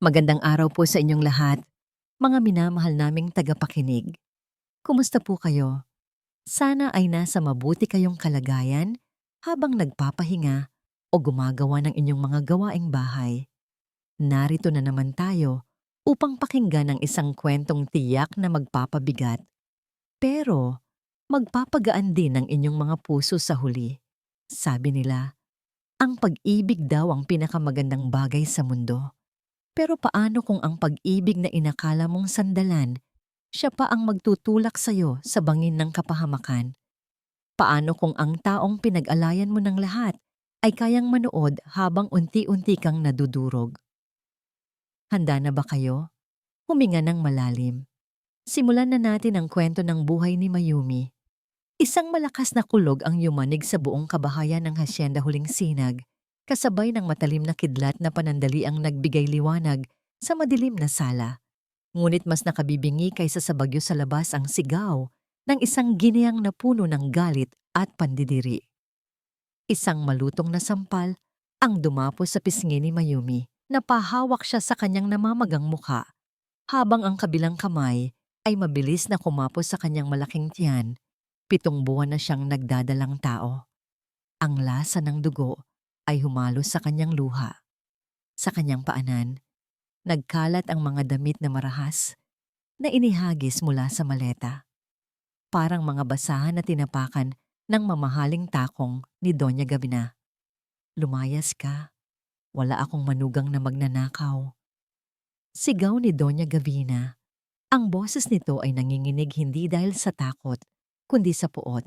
Magandang araw po sa inyong lahat, mga minamahal naming tagapakinig. Kumusta po kayo? Sana ay nasa mabuti kayong kalagayan habang nagpapahinga o gumagawa ng inyong mga gawaing bahay. Narito na naman tayo upang pakinggan ang isang kwentong tiyak na magpapabigat, pero magpapagaan din ng inyong mga puso sa huli. Sabi nila, ang pag-ibig daw ang pinakamagandang bagay sa mundo. Pero paano kung ang pag-ibig na inakala mong sandalan, siya pa ang magtutulak sa'yo sa bangin ng kapahamakan? Paano kung ang taong pinag-alayan mo ng lahat ay kayang manood habang unti-unti kang nadudurog? Handa na ba kayo? Huminga ng malalim. Simulan na natin ang kwento ng buhay ni Mayumi. Isang malakas na kulog ang yumanig sa buong kabahayan ng Hacienda Huling Sinag, kasabay ng matalim na kidlat na panandaliang nagbigay liwanag sa madilim na sala. Ngunit mas nakabibingi kaysa sa bagyo sa labas ang sigaw ng isang gineyang na puno ng galit at pandidiri. Isang malutong na sampal ang dumapo sa pisngi ni Mayumi. Napahawak siya sa kanyang namamagang mukha, habang ang kabilang kamay ay mabilis na kumapos sa kanyang malaking tiyan. 7 buwan na siyang nagdadalang tao. Ang lasa ng dugo ay humalo sa kanyang luha. Sa kanyang paanan, nagkalat ang mga damit na marahas na inihagis mula sa maleta. Parang mga basahan na tinapakan ng mamahaling takong ni Doña Gabina. Lumayas ka, wala akong manugang na magnanakaw. Sigaw ni Doña Gavina. Ang boses nito ay nanginginig hindi dahil sa takot, kundi sa puot.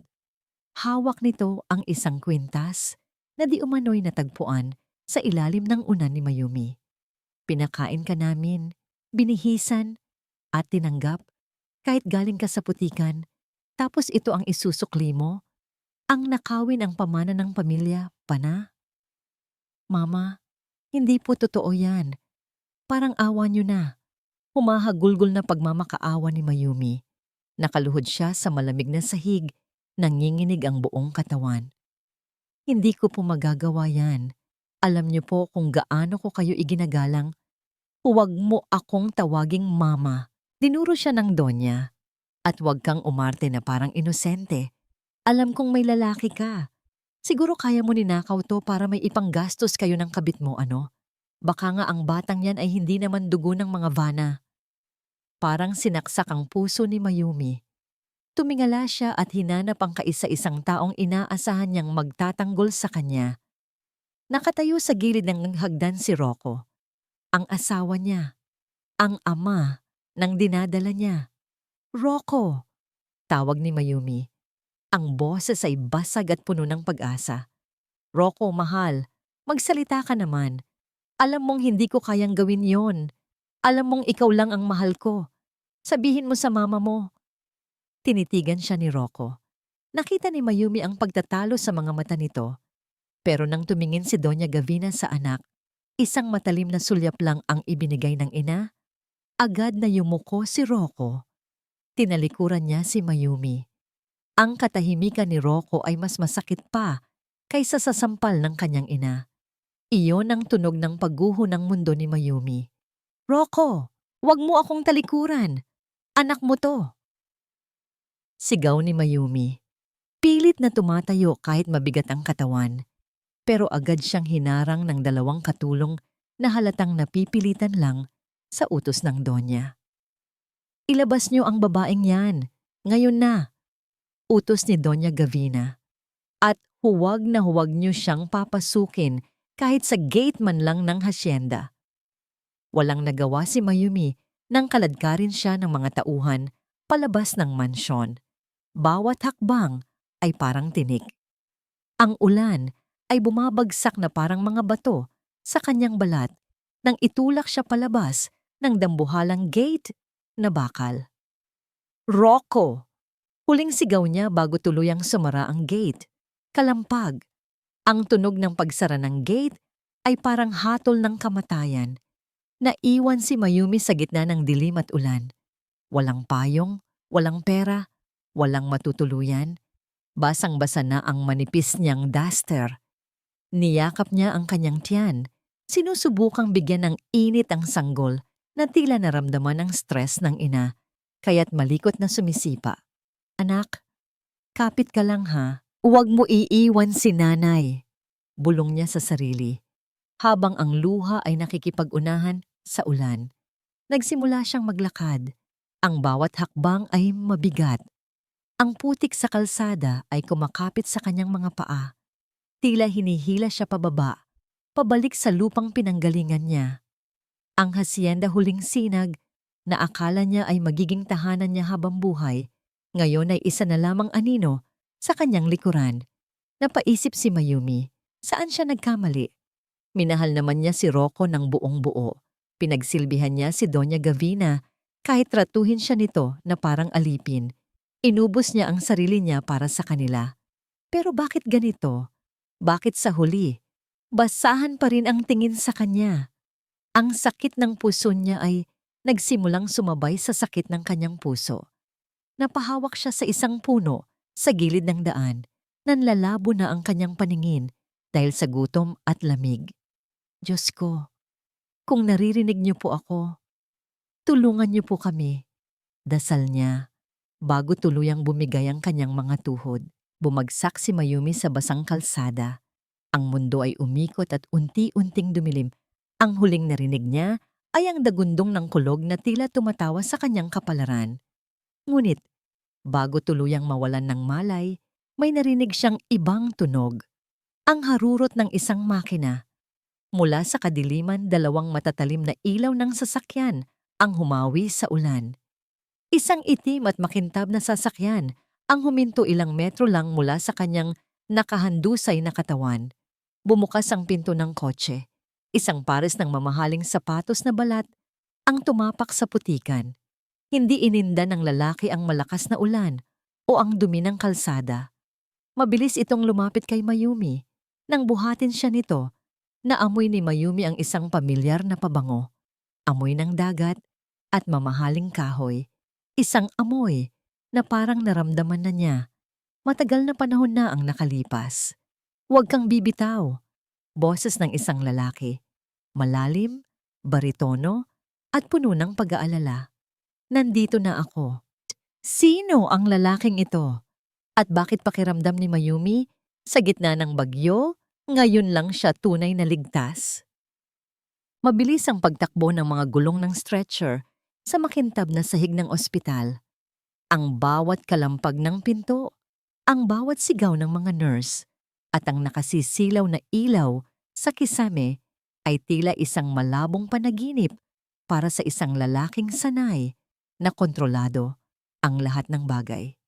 Hawak nito ang isang kwintas na di umano'y natagpuan sa ilalim ng unan ni Mayumi. Pinakain ka namin, binihisan, at tinanggap kahit galing ka sa putikan, tapos ito ang isusukli mo, ang nakawin ang pamana ng pamilya, pana? Mama, hindi po totoo yan. Parang awa niyo na. Humahagulgol na pagmamakaawa ni Mayumi. Nakaluhod siya sa malamig na sahig, nanginginig ang buong katawan. Hindi ko po magagawa yan. Alam niyo po kung gaano ko kayo iginagalang. Huwag mo akong tawaging mama. Dinuro siya ng Donya. At huwag kang umarte na parang inosente. Alam kong may lalaki ka. Siguro kaya mo ninakaw to para may ipanggastos kayo ng kabit mo, ano? Baka nga ang batang yan ay hindi naman dugo ng mga vana. Parang sinaksak ang puso ni Mayumi. Tumingala siya at hinanap ang kaisa-isang taong inaasahan niyang magtatanggol sa kanya. Nakatayo sa gilid ng hagdan si Rocco, ang asawa niya, ang ama ng dinadala niya. Rocco, tawag ni Mayumi. Ang boses ay basag at puno ng pag-asa. Rocco, mahal, magsalita ka naman. Alam mong hindi ko kayang gawin yon. Alam mong ikaw lang ang mahal ko. Sabihin mo sa mama mo. Tinitigan siya ni Rocco. Nakita ni Mayumi ang pagtatalo sa mga mata nito. Pero nang tumingin si Doña Gavina sa anak, isang matalim na sulyap lang ang ibinigay ng ina. Agad na yumuko si Rocco. Tinalikuran niya si Mayumi. Ang katahimikan ni Rocco ay mas masakit pa kaysa sa sampal ng kanyang ina. Iyon ang tunog ng pagguho ng mundo ni Mayumi. Rocco, wag mo akong talikuran. Anak mo to. Sigaw ni Mayumi. Pilit na tumatayo kahit mabigat ang katawan. Pero agad siyang hinarang ng 2 katulong na halatang napipilitan lang sa utos ng Donya. Ilabas niyo ang babaeng yan. Ngayon na. Utos ni Doña Gavina. At huwag na huwag niyo siyang papasukin kahit sa gate man lang ng hacienda. Walang nagawa si Mayumi nang kaladkarin siya ng mga tauhan palabas ng mansyon. Bawat hakbang ay parang tinik. Ang ulan ay bumabagsak na parang mga bato sa kanyang balat nang itulak siya palabas ng dambuhalang gate na bakal. Rocco! Huling sigaw niya bago tuluyang sumara ang gate. Kalampag. Ang tunog ng pagsara ng gate ay parang hatol ng kamatayan. Naiwan si Mayumi sa gitna ng dilim at ulan. Walang payong, walang pera, walang matutuluyan. Basang-basa na ang manipis niyang duster. Niyakap niya ang kanyang tiyan. Sinusubukang bigyan ng init ang sanggol na tila naramdaman ang stress ng ina, kaya't malikot na sumisipa. Anak, kapit ka lang ha. Huwag mo iiwan si nanay. Bulong niya sa sarili. Habang ang luha ay nakikipag-unahan sa ulan. Nagsimula siyang maglakad. Ang bawat hakbang ay mabigat. Ang putik sa kalsada ay kumakapit sa kanyang mga paa. Tila hinihila siya pababa, pabalik sa lupang pinanggalingan niya. Ang hasyenda huling sinag na akala niya ay magiging tahanan niya habang buhay, ngayon ay isa na lamang anino sa kanyang likuran. Napaisip si Mayumi, saan siya nagkamali? Minahal naman niya si Rocco ng buong buo. Pinagsilbihan niya si Doña Gavina kahit tratuhin siya nito na parang alipin. Inubos niya ang sarili niya para sa kanila. Pero bakit ganito? Bakit sa huli? Basahan pa rin ang tingin sa kanya. Ang sakit ng puso niya ay nagsimulang sumabay sa sakit ng kanyang puso. Napahawak siya sa isang puno sa gilid ng daan. Nanlalabo na ang kanyang paningin dahil sa gutom at lamig. Diyos ko, kung naririnig niyo po ako, tulungan niyo po kami. Dasal niya. Bago tuluyang bumigay ang kanyang mga tuhod, bumagsak si Mayumi sa basang kalsada. Ang mundo ay umikot at unti-unting dumilim. Ang huling narinig niya ay ang dagundong ng kulog na tila tumatawa sa kanyang kapalaran. Ngunit, bago tuluyang mawalan ng malay, may narinig siyang ibang tunog. Ang harurot ng isang makina. Mula sa kadiliman, dalawang matatalim na ilaw ng sasakyan ang humawi sa ulan. Isang itim at makintab na sasakyan ang huminto ilang metro lang mula sa kanyang nakahandusay na katawan. Bumukas ang pinto ng kotse. Isang pares ng mamahaling sapatos na balat ang tumapak sa putikan. Hindi ininda ng lalaki ang malakas na ulan o ang dumi ng kalsada. Mabilis itong lumapit kay Mayumi. Nang buhatin siya nito, naamoy ni Mayumi ang isang pamilyar na pabango. Amoy ng dagat at mamahaling kahoy. Isang amoy na parang naramdaman na niya. Matagal na panahon na ang nakalipas. Huwag kang bibitaw. Boses ng isang lalaki. Malalim, baritono, at puno ng pag-aalala. Nandito na ako. Sino ang lalaking ito? At bakit pakiramdam ni Mayumi, sa gitna ng bagyo, ngayon lang siya tunay na ligtas? Mabilis ang pagtakbo ng mga gulong ng stretcher sa makintab na sahig ng ospital. Ang bawat kalampag ng pinto, ang bawat sigaw ng mga nurse, at ang nakasisilaw na ilaw sa kisame ay tila isang malabong panaginip para sa isang lalaking sanay na kontrolado ang lahat ng bagay.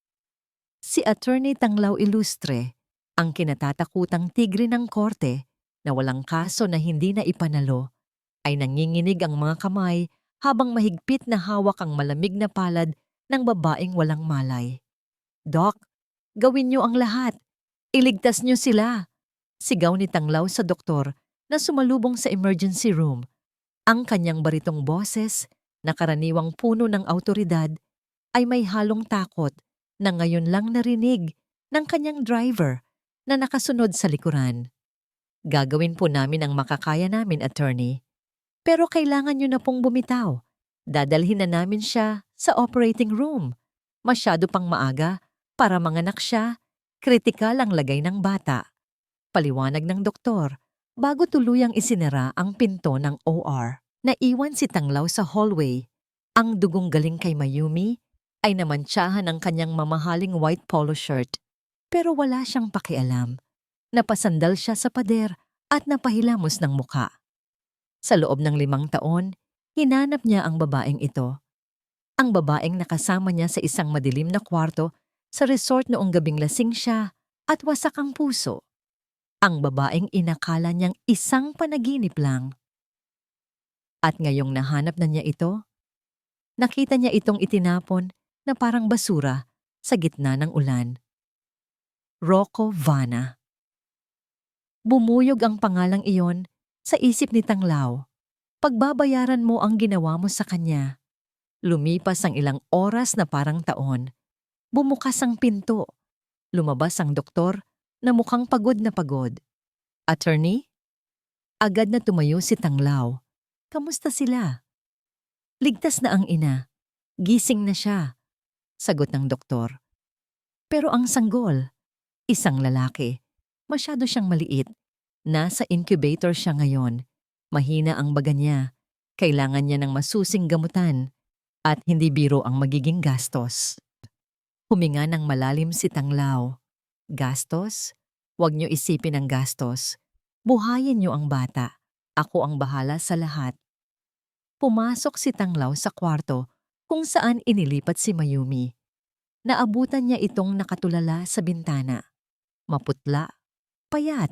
Si Attorney Tanglaw Ilustre, ang kinatatakutang tigre ng korte na walang kaso na hindi na ipanalo, ay nanginginig ang mga kamay habang mahigpit na hawak ang malamig na palad ng babaeng walang malay. Doc, gawin niyo ang lahat. Iligtas niyo sila. Sigaw ni Tanglaw sa doktor na sumalubong sa emergency room. Ang kanyang baritong boses, na karaniwang puno ng autoridad, ay may halong takot na ngayon lang narinig ng kanyang driver na nakasunod sa likuran. Gagawin po namin ang makakaya namin, attorney. Pero kailangan niyo na pong bumitaw. Dadalhin na namin siya sa operating room. Masyado pang maaga para manganak siya. Kritikal ang lagay ng bata. Paliwanag ng doktor bago tuluyang isinara ang pinto ng OR. Naiwan si Tanglaw sa hallway. Ang dugong galing kay Mayumi ay namantsahan ang kanyang mamahaling white polo shirt. Pero wala siyang pakialam. Napasandal siya sa pader at napahilamos ng muka. Sa loob ng 5 taon, hinanap niya ang babaeng ito. Ang babaeng nakasama niya sa isang madilim na kwarto sa resort noong gabing lasing siya at wasak ang puso. Ang babaeng inakala niyang isang panaginip lang. At ngayong nahanap na niya ito, nakita niya itong itinapon na parang basura sa gitna ng ulan. Rocco Vana. Bumuyog ang pangalang iyon sa isip ni Tanglaw. Pagbabayaran mo ang ginawa mo sa kanya. Lumipas ang ilang oras na parang taon. Bumukas ang pinto. Lumabas ang doktor na mukhang pagod na pagod. Attorney? Agad na tumayo si Tanglaw. Kamusta sila? Ligtas na ang ina. Gising na siya, sagot ng doktor. Pero ang sanggol, isang lalaki. Masyado siyang maliit. Nasa incubator siya ngayon. Mahina ang baga niya. Kailangan niya ng masusing gamutan at hindi biro ang magiging gastos. Huminga ng malalim si Tanglaw. Gastos? Huwag niyo isipin ang gastos. Buhayin niyo ang bata. Ako ang bahala sa lahat. Pumasok si Tanglaw sa kwarto kung saan inilipat si Mayumi. Naabutan niya itong nakatulala sa bintana. Maputla, payat,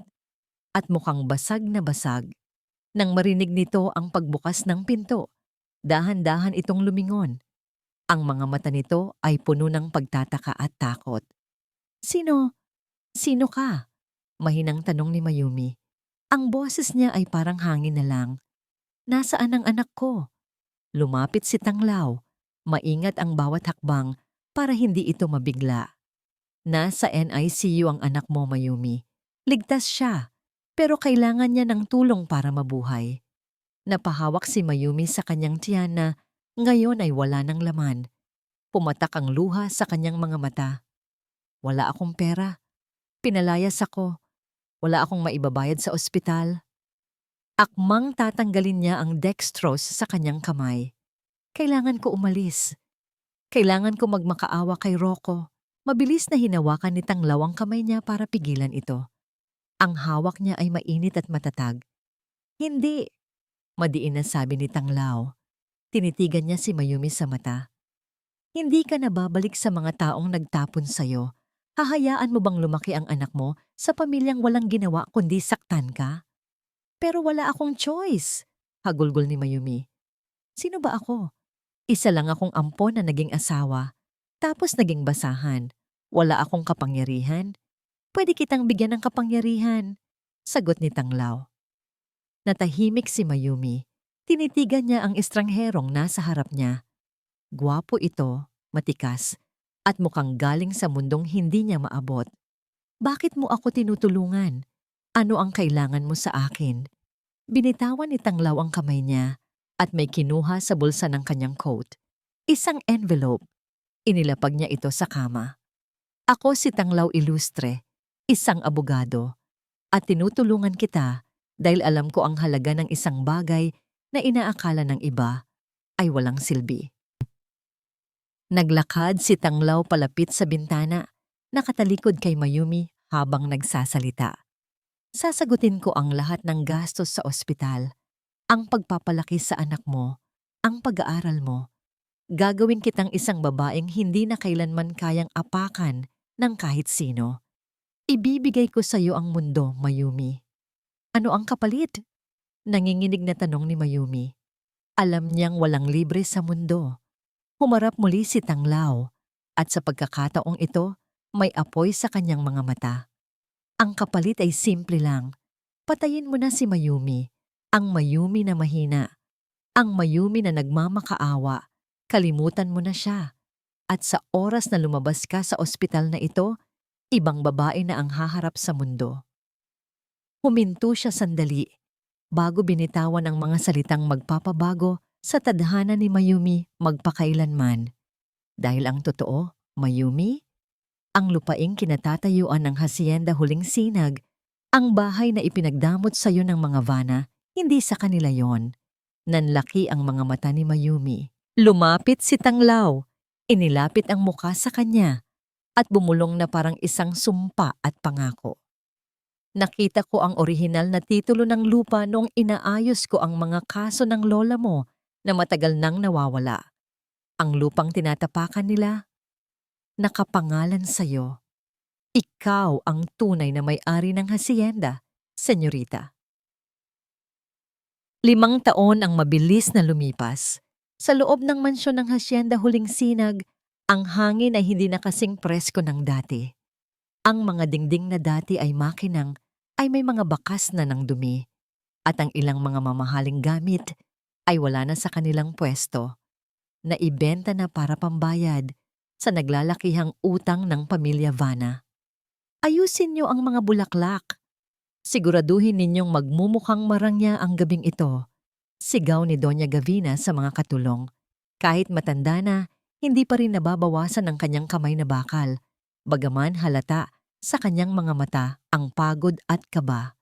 at mukhang basag na basag. Nang marinig nito ang pagbukas ng pinto, dahan-dahan itong lumingon. Ang mga mata nito ay puno ng pagtataka at takot. Sino? Sino ka? Mahinang tanong ni Mayumi. Ang boses niya ay parang hangin na lang. Nasaan ang anak ko? Lumapit si Tanglaw. Maingat ang bawat hakbang para hindi ito mabigla. Nasa NICU ang anak mo, Mayumi. Ligtas siya, pero kailangan niya ng tulong para mabuhay. Napahawak si Mayumi sa kanyang tiyan na ngayon ay wala ng laman. Pumatak ang luha sa kanyang mga mata. Wala akong pera. Pinalayas ako. Wala akong maibabayad sa ospital. Akmang tatanggalin niya ang dextrose sa kanyang kamay. Kailangan ko umalis. Kailangan ko magmakaawa kay Rocco. Mabilis na hinawakan ni Tanglaw ang kamay niya para pigilan ito. Ang hawak niya ay mainit at matatag. Hindi, madiin na sabi ni Tanglaw. Tinitigan niya si Mayumi sa mata. Hindi ka na babalik sa mga taong nagtapon sa'yo. Hahayaan mo bang lumaki ang anak mo sa pamilyang walang ginawa kundi saktan ka? Pero wala akong choice, hagulgol ni Mayumi. Sino ba ako? Isa lang akong ampon na naging asawa. Tapos naging basahan. Wala akong kapangyarihan. Pwede kitang bigyan ng kapangyarihan, sagot ni Tanglaw. Natahimik si Mayumi. Tinitigan niya ang estrangherong nasa harap niya. Gwapo ito, matikas, at mukhang galing sa mundong hindi niya maabot. Bakit mo ako tinutulungan? Ano ang kailangan mo sa akin? Binitawan ni Tanglaw ang kamay niya at may kinuha sa bulsa ng kanyang coat. Isang envelope. Inilapag niya ito sa kama. Ako si Tanglaw Ilustre, isang abogado, at tinutulungan kita dahil alam ko ang halaga ng isang bagay na inaakala ng iba ay walang silbi. Naglakad si Tanglaw palapit sa bintana, nakatalikod kay Mayumi habang nagsasalita. Sasagutin ko ang lahat ng gastos sa ospital, ang pagpapalaki sa anak mo, ang pag-aaral mo. Gagawin kitang isang babaeng hindi na kailanman kayang apakan ng kahit sino. Ibibigay ko sa iyo ang mundo, Mayumi. Ano ang kapalit? Nanginginig na tanong ni Mayumi. Alam niyang walang libre sa mundo. Humarap muli si Tanglaw at sa pagkakataong ito, may apoy sa kanyang mga mata. Ang kapalit ay simple lang. Patayin mo na si Mayumi, ang Mayumi na mahina, ang Mayumi na nagmamakaawa. Kalimutan mo na siya. At sa oras na lumabas ka sa ospital na ito, ibang babae na ang haharap sa mundo. Huminto siya sandali bago binitawan ang mga salitang magpapabago sa tadhana ni Mayumi magpakailanman. Dahil ang totoo, Mayumi, ang lupaing kinatatayuan ng Hacienda Huling Sinag, ang bahay na ipinagdamot sa iyo ng mga Vana, hindi sa kanila yon. Nanlaki ang mga mata ni Mayumi. Lumapit si Tanglaw, inilapit ang muka sa kanya, at bumulong na parang isang sumpa at pangako. Nakita ko ang orihinal na titulo ng lupa noong inaayos ko ang mga kaso ng lola mo na matagal nang nawawala. Ang lupang tinatapakan nila, nakapangalan sa'yo. Ikaw ang tunay na may-ari ng hacienda, senyorita. 5 taon ang mabilis na lumipas. Sa loob ng mansyon ng Hacienda Huling Sinag, ang hangin ay hindi na kasing presko ng dati. Ang mga dingding na dati ay makinang ay may mga bakas na ng dumi at ang ilang mga mamahaling gamit ay wala na sa kanilang pwesto, na ibenta na para pambayad sa naglalakihang utang ng pamilya Vana. Ayusin niyo ang mga bulaklak. Siguraduhin ninyong magmumukhang marangya ang gabing ito, sigaw ni Doña Gavina sa mga katulong. Kahit matanda na, hindi pa rin nababawasan ang kanyang kamay na bakal, bagaman halata sa kanyang mga mata ang pagod at kaba.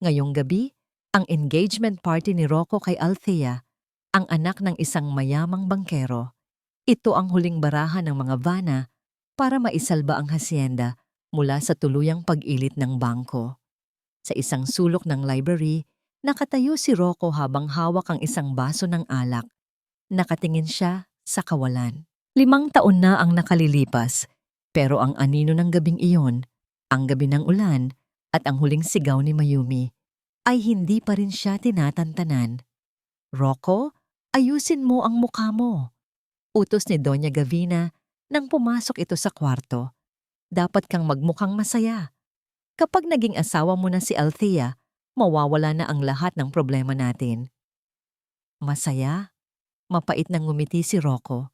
Ngayong gabi, ang engagement party ni Rocco kay Althea, ang anak ng isang mayamang bangkero. Ito ang huling barahan ng mga Vana para maisalba ang hacienda mula sa tuluyang pag-ilit ng bangko. Sa isang sulok ng library, nakatayo si Rocco habang hawak ang isang baso ng alak. Nakatingin siya sa kawalan. 5 taon na ang nakalilipas, pero ang anino ng gabing iyon, ang gabi ng ulan at ang huling sigaw ni Mayumi, ay hindi pa rin siya tinatantanan. Rocco, ayusin mo ang mukha mo. Utos ni Doña Gavina nang pumasok ito sa kwarto. Dapat kang magmukhang masaya. Kapag naging asawa mo na si Althea, mawawala na ang lahat ng problema natin. Masaya? Mapait nang ngumiti si Rocco.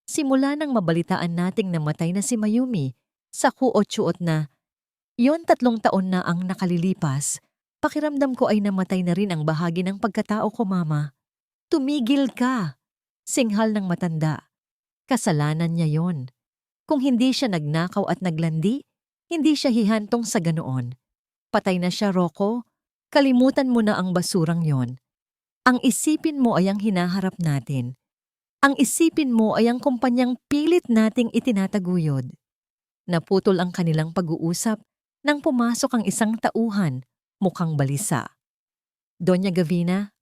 Simula nang mabalitaan nating namatay na si Mayumi, sa kuot-suot na, yon 3 taon na ang nakalilipas, pakiramdam ko ay namatay na rin ang bahagi ng pagkatao ko, Mama. Tumigil ka! Singhal ng matanda. Kasalanan niya yon. Kung hindi siya nagnakaw at naglandi, hindi siya hihantong sa ganoon. Patay na siya, Rocco. Kalimutan mo na ang basurang yon. Ang isipin mo ay ang hinaharap natin. Ang isipin mo ay ang kumpanyang pilit nating itinataguyod. Naputol ang kanilang pag-uusap nang pumasok ang isang tauhan, mukhang balisa. Doña Gavina,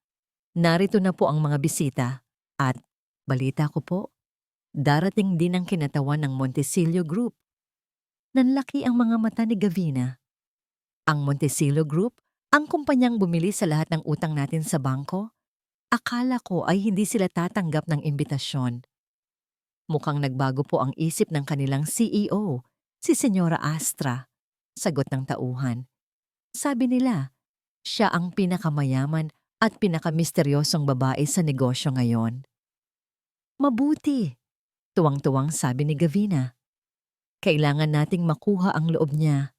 narito na po ang mga bisita at balita ko po, darating din ang kinatawan ng Montesillo Group. Nanlaki ang mga mata ni Gavina. Ang Montesillo Group, ang kumpanyang bumili sa lahat ng utang natin sa bangko, akala ko ay hindi sila tatanggap ng imbitasyon. Mukhang nagbago po ang isip ng kanilang CEO, si Senyora Astra, sagot ng tauhan. Sabi nila, siya ang pinakamayaman at pinakamisteryosong babae sa negosyo ngayon. Mabuti, tuwang-tuwang sabi ni Gavina. Kailangan nating makuha ang loob niya.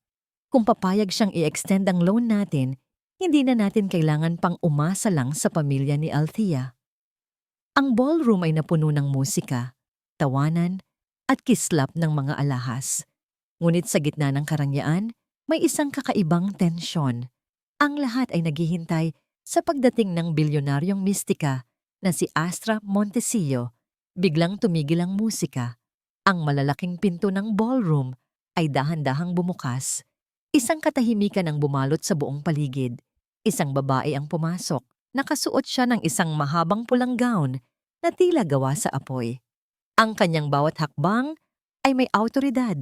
Kung papayag siyang i-extend ang loan natin, hindi na natin kailangan pang umasa lang sa pamilya ni Althea. Ang ballroom ay napuno ng musika, tawanan, at kislap ng mga alahas. Ngunit sa gitna ng karangyaan, may isang kakaibang tensyon. Ang lahat ay naghihintay sa pagdating ng bilyonaryong mistika na si Astra Montesillo. Biglang tumigil ang musika. Ang malalaking pinto ng ballroom ay dahan-dahang bumukas. Isang katahimikan ang bumalot sa buong paligid. Isang babae ang pumasok. Nakasuot siya ng isang mahabang pulang gown na tila gawa sa apoy. Ang kanyang bawat hakbang ay may awtoridad.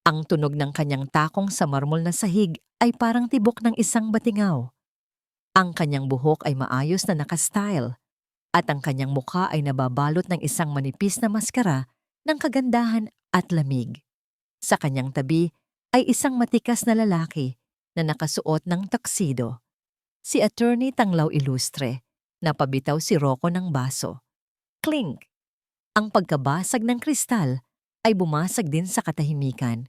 Ang tunog ng kanyang takong sa marmol na sahig ay parang tibok ng isang batingaw. Ang kanyang buhok ay maayos na nakastyle at ang kanyang mukha ay nababalot ng isang manipis na maskara ng kagandahan at lamig. Sa kanyang tabi ay isang matikas na lalaki na nakasuot ng tuxedo. Si Attorney Tanglaw Ilustre, napabitaw si Rocco ng baso. Clink! Ang pagkabasag ng kristal ay bumasag din sa katahimikan.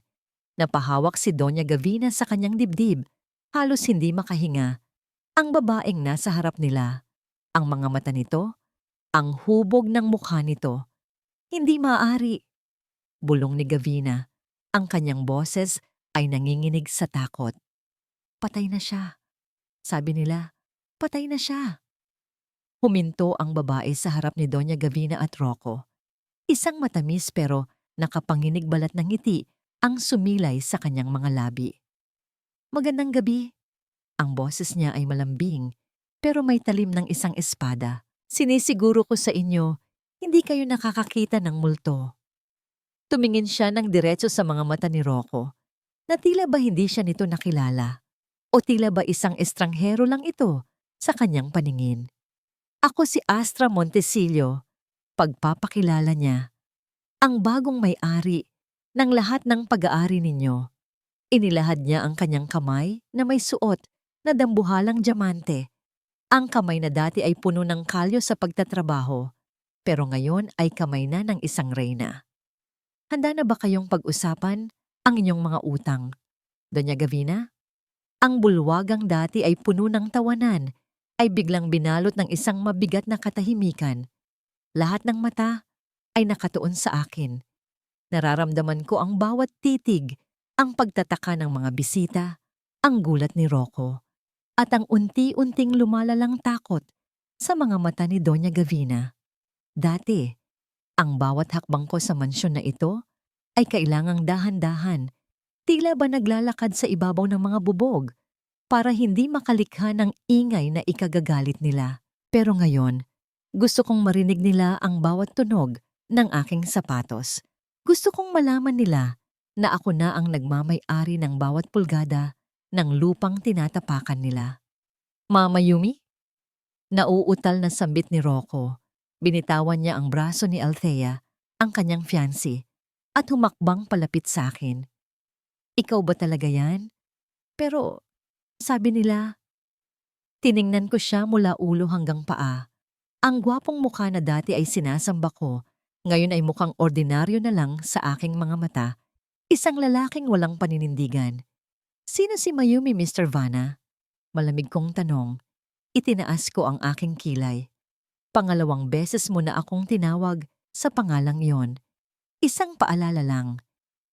Napahawak si Doña Gavina sa kanyang dibdib, halos hindi makahinga. Ang babaeng nasa harap nila, ang mga mata nito, ang hubog ng mukha nito. Hindi maaari. Bulong ni Gavina. Ang kanyang boses ay nanginginig sa takot. Patay na siya. Sabi nila, patay na siya. Huminto ang babae sa harap ni Doña Gavina at Rocco. Isang matamis pero nakapanginig balat ng ngiti ang sumilay sa kanyang mga labi. Magandang gabi. Ang boses niya ay malambing pero may talim ng isang espada. Sinisiguro ko sa inyo, hindi kayo nakakakita ng multo. Tumingin siya ng diretso sa mga mata ni Rocco, na tila ba hindi siya nito nakilala, o tila ba isang estranghero lang ito sa kanyang paningin. Ako si Astra Montesillo, pagpapakilala niya, ang bagong may-ari ng lahat ng pag-aari ninyo. Inilahad niya ang kanyang kamay na may suot na dambuhalang diamante. Ang kamay na dati ay puno ng kalyo sa pagtatrabaho, pero ngayon ay kamay na ng isang reyna. Handa na ba kayong pag-usapan ang inyong mga utang, Doña Gavina? Ang bulwagang dati ay puno ng tawanan, ay biglang binalot ng isang mabigat na katahimikan. Lahat ng mata ay nakatuon sa akin. Nararamdaman ko ang bawat titig, ang pagtataka ng mga bisita, ang gulat ni Rocco, at ang unti-unting lumalalang takot sa mga mata ni Doña Gavina. Dati, ang bawat hakbang ko sa mansyon na ito ay kailangang dahan-dahan, tila ba naglalakad sa ibabaw ng mga bubog para hindi makalikha ng ingay na ikagagalit nila. Pero ngayon, gusto kong marinig nila ang bawat tunog ng aking sapatos. Gusto kong malaman nila na ako na ang nagmamay-ari ng bawat pulgada ng lupang tinatapakan nila. Mama Yumi? Nauutal na sambit ni Rocco. Binitawan niya ang braso ni Althea, ang kanyang fiancé, at humakbang palapit sa akin. Ikaw ba talaga yan? Pero, sabi nila, tiningnan ko siya mula ulo hanggang paa. Ang gwapong mukha na dati ay sinasamba ko, ngayon ay mukhang ordinaryo na lang sa aking mga mata. Isang lalaking walang paninindigan. Sino si Mayumi, Mr. Vanna? Malamig kong tanong. Itinaas ko ang aking kilay. Pangalawang beses mo na akong tinawag sa pangalang yon. Isang paalala lang,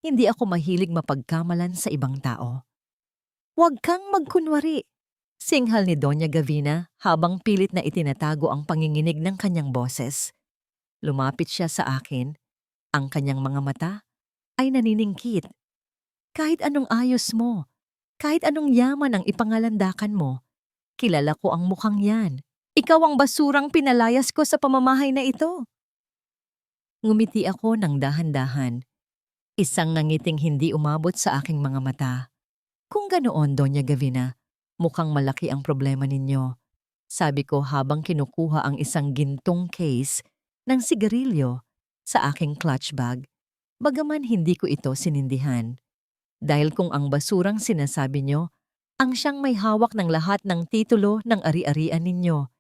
hindi ako mahilig mapagkamalan sa ibang tao. Huwag kang magkunwari, singhal ni Doña Gavina habang pilit na itinatago ang panginginig ng kanyang boses. Lumapit siya sa akin, ang kanyang mga mata ay naniningkit. Kahit anong ayos mo, kahit anong yaman ang ipangalandakan mo, kilala ko ang mukhang yan. Ikaw ang basurang pinalayas ko sa pamamahay na ito. Ngumiti ako ng dahan-dahan. Isang nangiting hindi umabot sa aking mga mata. Kung ganoon, Doña Gavina, mukhang malaki ang problema ninyo. Sabi ko habang kinukuha ang isang gintong case ng sigarilyo sa aking clutch bag, bagaman hindi ko ito sinindihan. Dahil kung ang basurang sinasabi nyo, ang siyang may hawak ng lahat ng titulo ng ari-arian ninyo.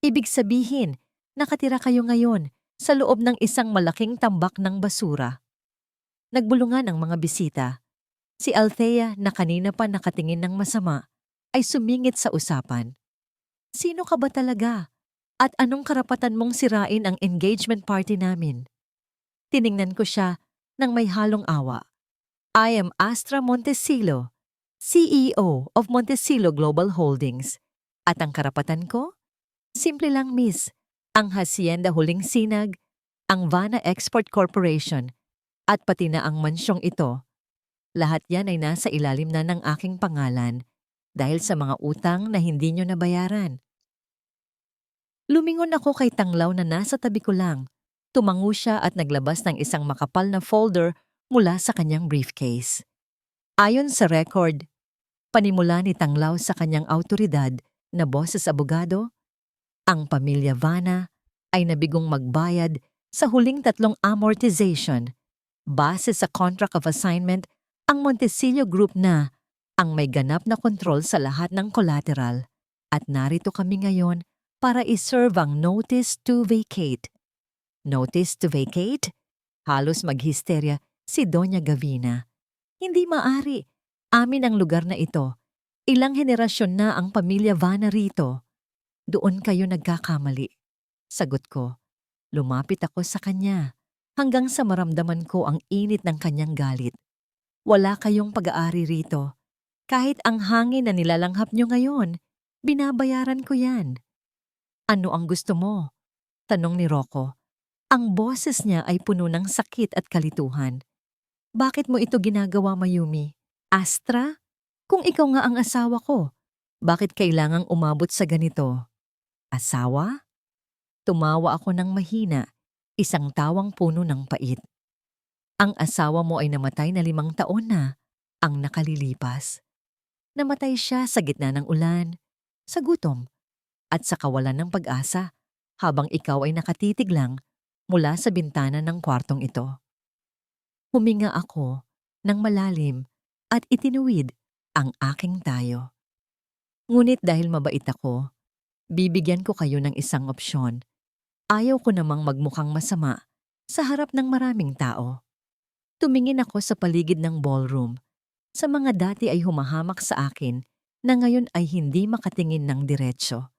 Ibig sabihin, nakatira kayo ngayon sa loob ng isang malaking tambak ng basura. Nagbulungan ang mga bisita. Si Althea na kanina pa nakatingin ng masama ay sumingit sa usapan. Sino ka ba talaga? At anong karapatan mong sirain ang engagement party namin? Tiningnan ko siya ng may halong awa. I am Astra Montesilo, CEO of Montesilo Global Holdings. At ang karapatan ko? Simple lang, miss. Ang Hacienda Huling Sinag, ang Vanna Export Corporation, at pati na ang mansyong ito. Lahat yan ay nasa ilalim na ng aking pangalan dahil sa mga utang na hindi nyo nabayaran. Lumingon ako kay Tanglaw na nasa tabi ko lang. Tumango siya at naglabas ng isang makapal na folder mula sa kanyang briefcase. Ayon sa record, panimula ni Tanglaw sa kanyang autoridad na boses abogado, ang pamilya Vanna ay nabigong magbayad sa huling 3 amortization. Base sa contract of assignment, ang Montecillo Group na ang may ganap na kontrol sa lahat ng collateral. At narito kami ngayon para iserve ang notice to vacate. Notice to vacate? Halos maghisterya si Doña Gavina. Hindi maari. Amin ang lugar na ito. Ilang henerasyon na ang pamilya Vanna rito. Doon kayo nagkakamali. Sagot ko. Lumapit ako sa kanya hanggang sa maramdaman ko ang init ng kanyang galit. Wala kayong pag-aari rito. Kahit ang hangin na nilalanghap nyo ngayon, binabayaran ko yan. Ano ang gusto mo? Tanong ni Rocco. Ang boses niya ay puno ng sakit at kalituhan. Bakit mo ito ginagawa, Mayumi? Astra? Kung ikaw nga ang asawa ko, bakit kailangang umabot sa ganito? Asawa? Tumawa ako ng mahina, isang tawang puno ng pait. Ang asawa mo ay namatay na 5 taon na ang nakalilipas. Namatay siya sa gitna ng ulan, sa gutom, at sa kawalan ng pag-asa habang ikaw ay nakatitig lang mula sa bintana ng kwartong ito. Huminga ako ng malalim at itinuwid ang aking tayo. Ngunit dahil mabait ako, bibigyan ko kayo ng isang opsyon. Ayaw ko namang magmukhang masama sa harap ng maraming tao. Tumingin ako sa paligid ng ballroom. Sa mga dati ay humahamak sa akin na ngayon ay hindi makatingin ng diretsyo.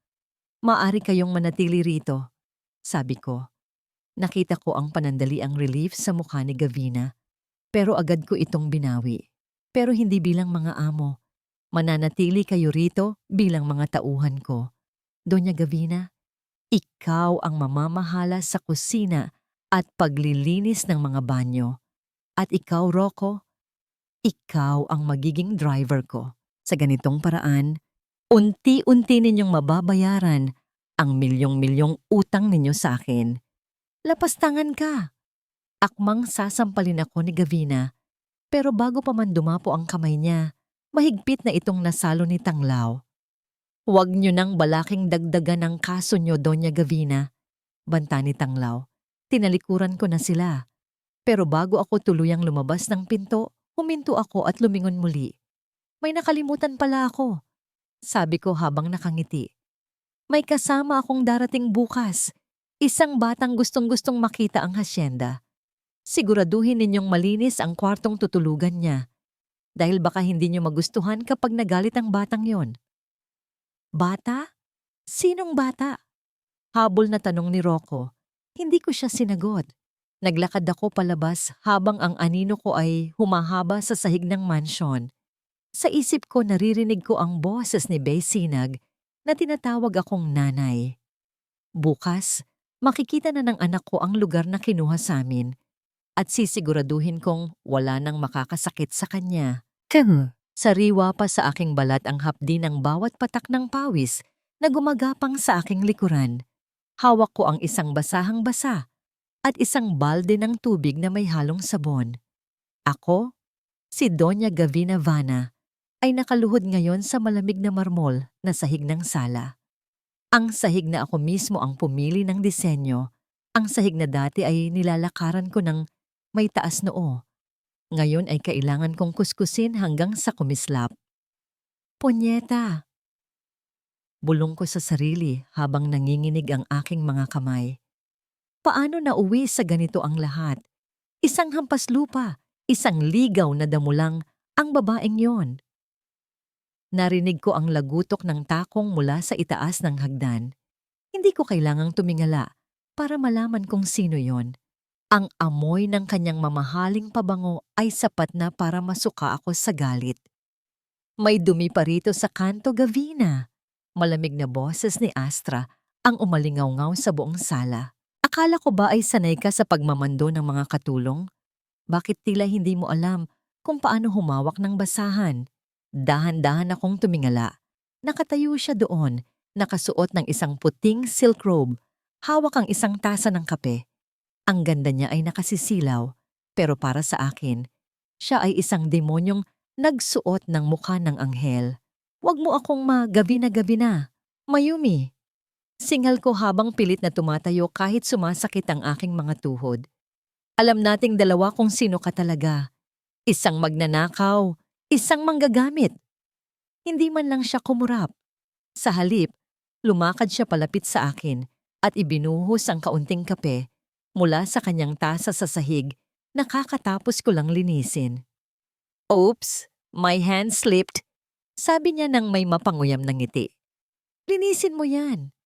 "Maaari kayong manatili rito," sabi ko. Nakita ko ang panandaliang relief sa mukha ni Gavina, pero agad ko itong binawi. "Pero hindi bilang mga amo. Mananatili kayo rito bilang mga tauhan ko. Doña Gavina, ikaw ang mamamahala sa kusina at paglilinis ng mga banyo. At ikaw, Rocco, ikaw ang magiging driver ko. Sa ganitong paraan, unti-unti ninyong mababayaran ang milyong-milyong utang ninyo sa akin. Lapastangan ka." Akmang sasampalin ako ni Gavina, pero bago pa man dumapo ang kamay niya, mahigpit na itong nasalo ni Tanglaw. "Huwag niyo nang balaking dagdagan ang kaso niyo, Doña Gavina," banta ni Tanglaw. Tinalikuran ko na sila. Pero bago ako tuluyang lumabas ng pinto, huminto ako at lumingon muli. "May nakalimutan pala ako," sabi ko habang nakangiti. "May kasama akong darating bukas. Isang batang gustong-gustong makita ang hasyenda. Siguraduhin ninyong malinis ang kwartong tutulugan niya. Dahil baka hindi niyo magustuhan kapag nagalit ang batang yon." "Bata? Sinong bata?" Habol na tanong ni Rocco. Hindi ko siya sinagot. Naglakad ako palabas habang ang anino ko ay humahaba sa sahig ng mansyon. Sa isip ko naririnig ko ang boses ni Bay Sinag na tinatawag akong nanay. Bukas, makikita na ng anak ko ang lugar na kinuha sa amin at sisiguraduhin kong wala nang makakasakit sa kanya. Sariwa pa sa aking balat ang hapdi ng bawat patak ng pawis na gumagapang sa aking likuran. Hawak ko ang isang basahang-basa at isang balde ng tubig na may halong sabon. Ako, si Doña Gavina Vana, ay nakaluhod ngayon sa malamig na marmol na sahig ng sala. Ang sahig na ako mismo ang pumili ng disenyo, ang sahig na dati ay nilalakaran ko ng may taas noo. Ngayon ay kailangan kong kuskusin hanggang sa kumislap. "Punyeta!" Bulong ko sa sarili habang nanginginig ang aking mga kamay. Paano nauwi sa ganito ang lahat? Isang hampas lupa, isang ligaw na damulang ang babaeng yon. Narinig ko ang lagutok ng takong mula sa itaas ng hagdan. Hindi ko kailangang tumingala para malaman kung sino yon. Ang amoy ng kanyang mamahaling pabango ay sapat na para masuka ako sa galit. "May dumi pa rito sa kanto, Gavina." Malamig na boses ni Astra ang umalingaw-ngaw sa buong sala. "Akala ko ba ay sanay ka sa pagmamando ng mga katulong? Bakit tila hindi mo alam kung paano humawak ng basahan?" Dahan-dahan akong tumingala. Nakatayo siya doon, nakasuot ng isang puting silk robe, hawak ang isang tasa ng kape. Ang ganda niya ay nakasisilaw, pero para sa akin, siya ay isang demonyong nagsuot ng mukha ng anghel. "Huwag mo akong magabi-na, Mayumi." Singal ko habang pilit na tumatayo kahit sumasakit ang aking mga tuhod. "Alam nating dalawa kung sino ka talaga. Isang magnanakaw, isang manggagamit." Hindi man lang siya kumurap. Sa halip, lumakad siya palapit sa akin at ibinuhos ang kaunting kape mula sa kanyang tasa sa sahig na kakatapos ko lang linisin. "Oops, my hand slipped," sabi niya nang may mapanguyam ng ngiti. "Linisin mo yan.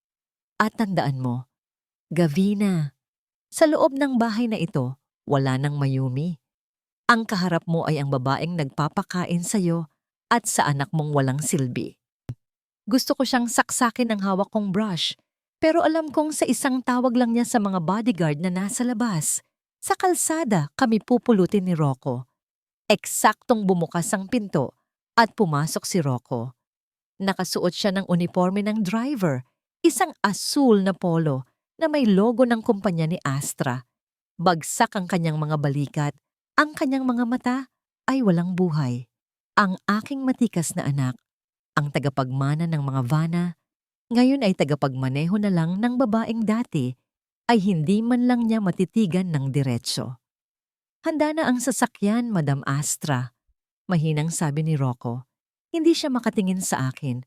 At tandaan mo, Gavina, sa loob ng bahay na ito, wala nang Mayumi. Ang kaharap mo ay ang babaeng nagpapakain sa'yo at sa anak mong walang silbi." Gusto ko siyang saksakin ang hawak kong brush, pero alam kong sa isang tawag lang niya sa mga bodyguard na nasa labas. Sa kalsada kami pupulutin ni Rocco. Eksaktong bumukas ang pinto at pumasok si Rocco. Nakasuot siya ng uniforme ng driver, isang asul na polo na may logo ng kumpanya ni Astra. Bagsak ang kanyang mga balikat, ang kanyang mga mata ay walang buhay. Ang aking matikas na anak, ang tagapagmana ng mga vana, ngayon ay tagapagmaneho na lang ng babaeng dati ay hindi man lang niya matitigan ng diretsyo. "Handa na ang sasakyan, Madam Astra," mahinang sabi ni Rocco. Hindi siya makatingin sa akin.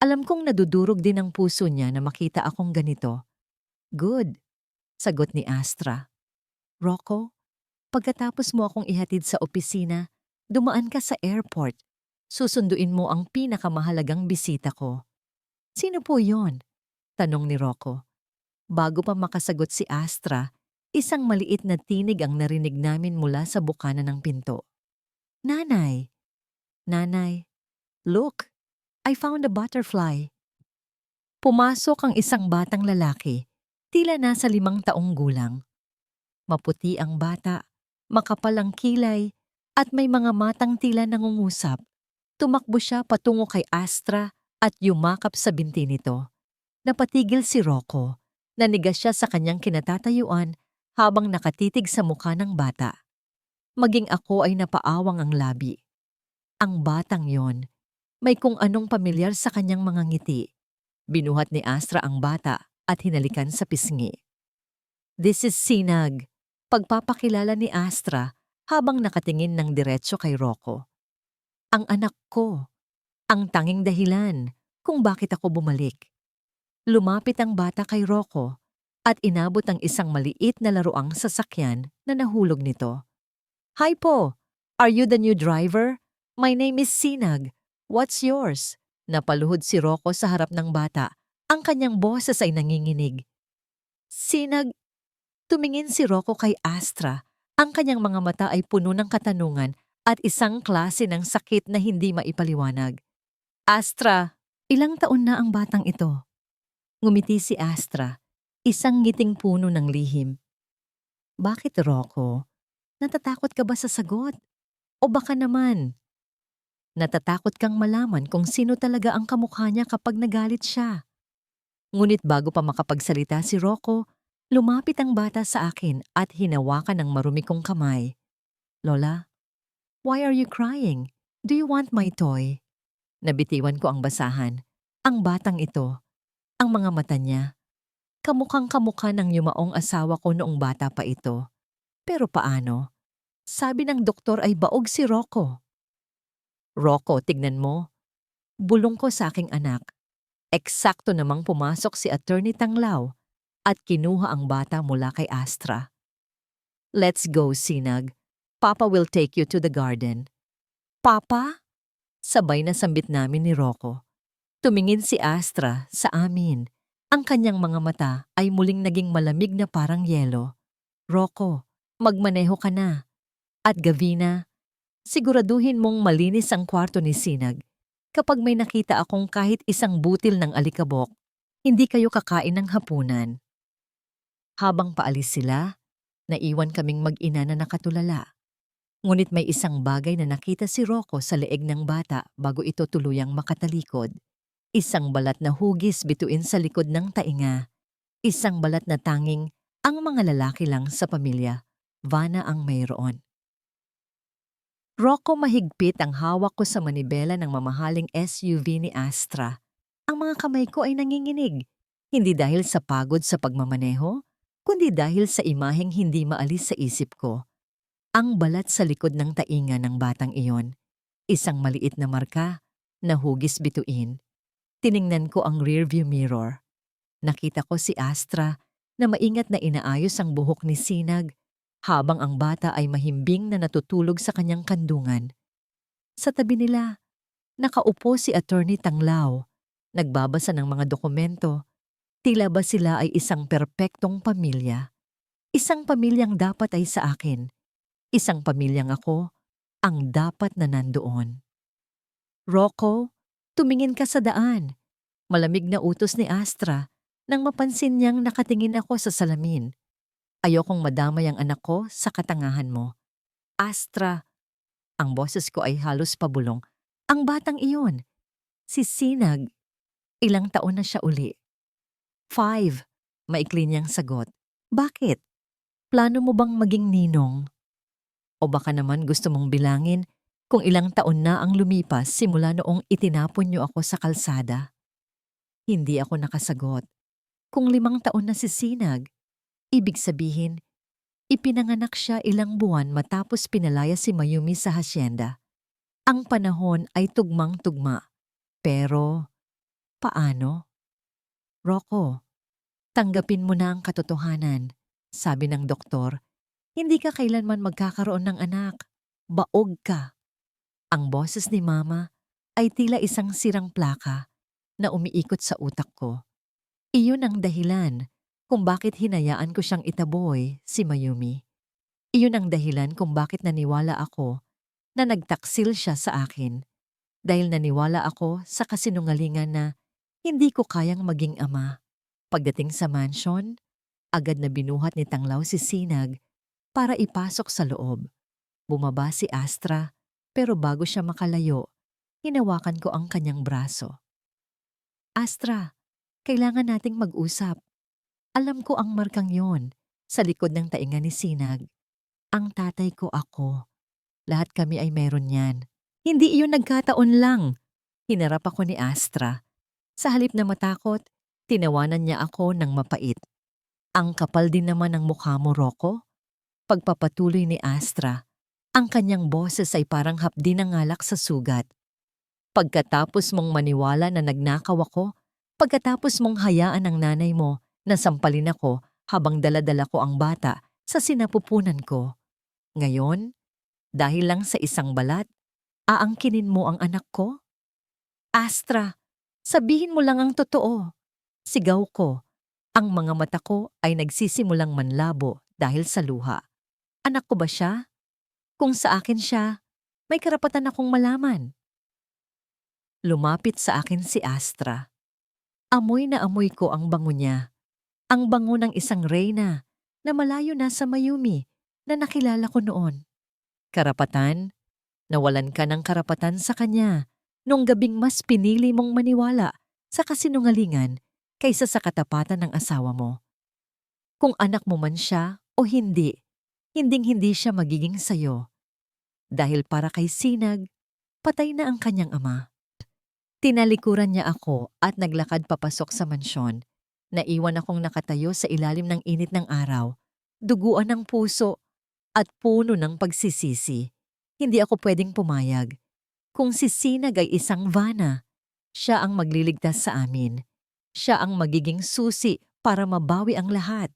Alam kong nadudurog din ang puso niya na makita akong ganito. "Good," sagot ni Astra. "Rocco, pagkatapos mo akong ihatid sa opisina, dumaan ka sa airport. Susunduin mo ang pinakamahalagang bisita ko. Sino po yon? Tanong ni Rocco. Bago pa makasagot si Astra, isang maliit na tinig ang narinig namin mula sa bukana ng pinto. Nanay! Nanay! Look! I found a butterfly. Pumasok ang isang batang lalaki, tila nasa 5 taong gulang. Maputi ang bata, makapal ang kilay, at may mga matang tila nangungusap. Tumakbo siya patungo kay Astra at yumakap sa binti nito. Napatigil si Rocco. Nanigas siya sa kanyang kinatatayuan habang nakatitig sa mukha ng bata. Maging ako ay napaawang ang labi. Ang batang yon, may kung anong pamilyar sa kanyang mga ngiti. Binuhat ni Astra ang bata at hinalikan sa pisngi. This is Sinag, pagpapakilala ni Astra habang nakatingin ng diretso kay Rocco. Ang anak ko, ang tanging dahilan kung bakit ako bumalik. Lumapit ang bata kay Rocco at inabot ang isang maliit na laruang sasakyan na nahulog nito. Hi po! Are you the new driver? My name is Sinag. What's yours? Napaluhod si Rocco sa harap ng bata. Ang kanyang boses ay nanginginig. Sinag, tumingin si Rocco kay Astra. Ang kanyang mga mata ay puno ng katanungan at isang klase ng sakit na hindi maipaliwanag. Astra, ilang taon na ang batang ito? Ngumiti si Astra, isang ngiting puno ng lihim. Bakit, Rocco? Natatakot ka ba sa sagot? O baka naman, natatakot kang malaman kung sino talaga ang kamukha niya kapag nagalit siya. Ngunit bago pa makapagsalita si Rocco, lumapit ang bata sa akin at hinawakan ng marumi kong kamay. Lola, why are you crying? Do you want my toy? Nabitiwan ko ang basahan. Ang batang ito, ang mga mata niya, kamukhang kamukha ng yumaong asawa ko noong bata pa ito. Pero paano? Sabi ng doktor ay baog si Rocco. Rocco, tignan mo. Bulong ko sa aking anak. Eksakto namang pumasok si Attorney Tanglao at kinuha ang bata mula kay Astra. Let's go, Sinag. Papa will take you to the garden. Papa? Sabay na sambit namin ni Rocco. Tumingin si Astra sa amin. Ang kanyang mga mata ay muling naging malamig na parang yelo. Rocco, magmaneho ka na. At Gavina, siguraduhin mong malinis ang kwarto ni Sinag. Kapag may nakita akong kahit isang butil ng alikabok, hindi kayo kakain ng hapunan. Habang paalis sila, naiwan kaming mag-ina na nakatulala. Ngunit may isang bagay na nakita si Rocco sa leeg ng bata bago ito tuluyang makatalikod. Isang balat na hugis bituin sa likod ng tainga. Isang balat na tanging ang mga lalaki lang sa pamilya, Vanna ang mayroon. Rocco, mahigpit ang hawak ko sa manibela ng mamahaling SUV ni Astra. Ang mga kamay ko ay nanginginig, hindi dahil sa pagod sa pagmamaneho, kundi dahil sa imaheng hindi maalis sa isip ko. Ang balat sa likod ng tainga ng batang iyon, isang maliit na marka na hugis bituin. Tiningnan ko ang rearview mirror. Nakita ko si Astra na maingat na inaayos ang buhok ni Sinag habang ang bata ay mahimbing na natutulog sa kanyang kandungan. Sa tabi nila, nakaupo si Attorney Tanglao, nagbabasa ng mga dokumento. Tila ba sila ay isang perpektong pamilya? Isang pamilyang dapat ay sa akin. Isang pamilyang ako ang dapat na nandoon. Rocco, tumingin ka sa daan. Malamig na utos ni Astra nang mapansin niyang nakatingin ako sa salamin. Ayokong madamay ang anak ko sa katangahan mo. Astra, ang boses ko ay halos pabulong. Ang batang iyon, si Sinag, ilang taon na siya uli? 5, maikli niyang sagot. Bakit? Plano mo bang maging ninong? O baka naman gusto mong bilangin kung ilang taon na ang lumipas simula noong itinapon niyo ako sa kalsada? Hindi ako nakasagot. Kung 5 taon na si Sinag, ibig sabihin, ipinanganak siya ilang buwan matapos pinalaya si Mayumi sa hasyenda. Ang panahon ay tugmang-tugma. Pero, paano? Rocco, tanggapin mo na ang katotohanan. Sabi ng doktor, hindi ka kailanman magkakaroon ng anak. Baog ka. Ang boses ni Mama ay tila isang sirang plaka na umiikot sa utak ko. Iyon ang dahilan kung bakit hinayaan ko siyang itaboy, si Mayumi. Iyon ang dahilan kung bakit naniwala ako na nagtaksil siya sa akin. Dahil naniwala ako sa kasinungalingan na hindi ko kayang maging ama. Pagdating sa mansion, agad na binuhat ni Tanglaw si Sinag para ipasok sa loob. Bumaba si Astra, pero bago siya makalayo, hinawakan ko ang kanyang braso. Astra, kailangan nating mag-usap. Alam ko ang markang yon sa likod ng tainga ni Sinag. Ang tatay ko ako. Lahat kami ay meron yan. Hindi iyon nagkataon lang. Hinarap ako ni Astra. Sa halip na matakot, tinawanan niya ako ng mapait. Ang kapal din naman ng mukha mo, Rocco. Pagpapatuloy ni Astra, ang kanyang boses ay parang hapdi ng alak sa sugat. Pagkatapos mong maniwala na nagnakaw ako, pagkatapos mong hayaan ang nanay mo na sampalin ako habang daladala ko ang bata sa sinapupunan ko. Ngayon, dahil lang sa isang balat, aangkinin mo ang anak ko? Astra, sabihin mo lang ang totoo. Sigaw ko. Ang mga mata ko ay nagsisimulang manlabo dahil sa luha. Anak ko ba siya? Kung sa akin siya, may karapatan akong malaman. Lumapit sa akin si Astra. Amoy na amoy ko ang bango niya. Ang bango ng isang reyna na malayo na sa Mayumi na nakilala ko noon. Karapatan? Nawalan ka ng karapatan sa kanya nung gabing mas pinili mong maniwala sa kasinungalingan kaysa sa katapatan ng asawa mo. Kung anak mo man siya o hindi, hinding-hindi siya magiging sayo. Dahil para kay Sinag, patay na ang kanyang ama. Tinalikuran niya ako at naglakad papasok sa mansyon. Naiwan akong nakatayo sa ilalim ng init ng araw, duguan ng puso at puno ng pagsisisi. Hindi ako pwedeng pumayag. Kung si Sinag ay isang vana, siya ang magliligtas sa amin. Siya ang magiging susi para mabawi ang lahat.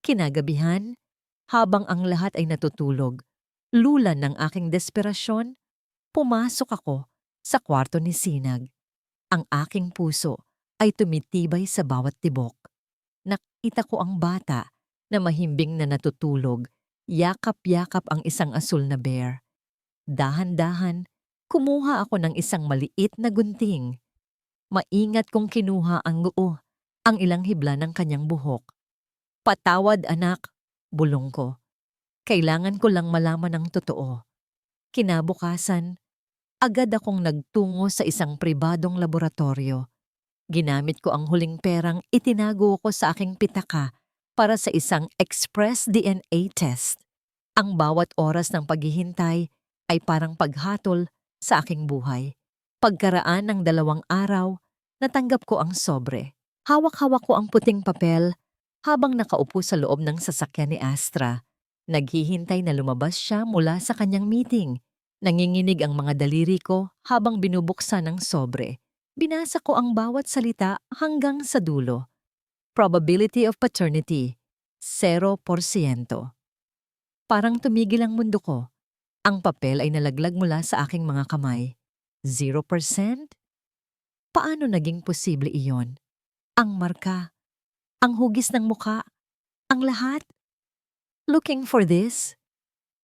Kinagabihan, habang ang lahat ay natutulog, lulan ng aking desperasyon, pumasok ako sa kwarto ni Sinag. Ang aking puso ay tumitibay sa bawat tibok. Nakita ko ang bata na mahimbing na natutulog, yakap-yakap ang isang asul na bear. Dahan-dahan, kumuha ako ng isang maliit na gunting. Maingat kong kinuha ang ilang hibla ng kanyang buhok. Patawad anak, bulong ko. Kailangan ko lang malaman ang totoo. Kinabukasan, agad akong nagtungo sa isang pribadong laboratorio. Ginamit ko ang huling perang itinago ko sa aking pitaka para sa isang express DNA test. Ang bawat oras ng paghihintay ay parang paghatol sa aking buhay. Pagkaraan ng 2 araw, natanggap ko ang sobre. Hawak-hawak ko ang puting papel habang nakaupo sa loob ng sasakyan ni Astra. Naghihintay na lumabas siya mula sa kanyang meeting. Nanginginig ang mga daliri ko habang binubuksan ang sobre. Binasa ko ang bawat salita hanggang sa dulo. Probability of paternity, 0%. Parang tumigil ang mundo ko. Ang papel ay nalaglag mula sa aking mga kamay. 0%? Paano naging posible iyon? Ang marka, ang hugis ng muka, ang lahat? Looking for this?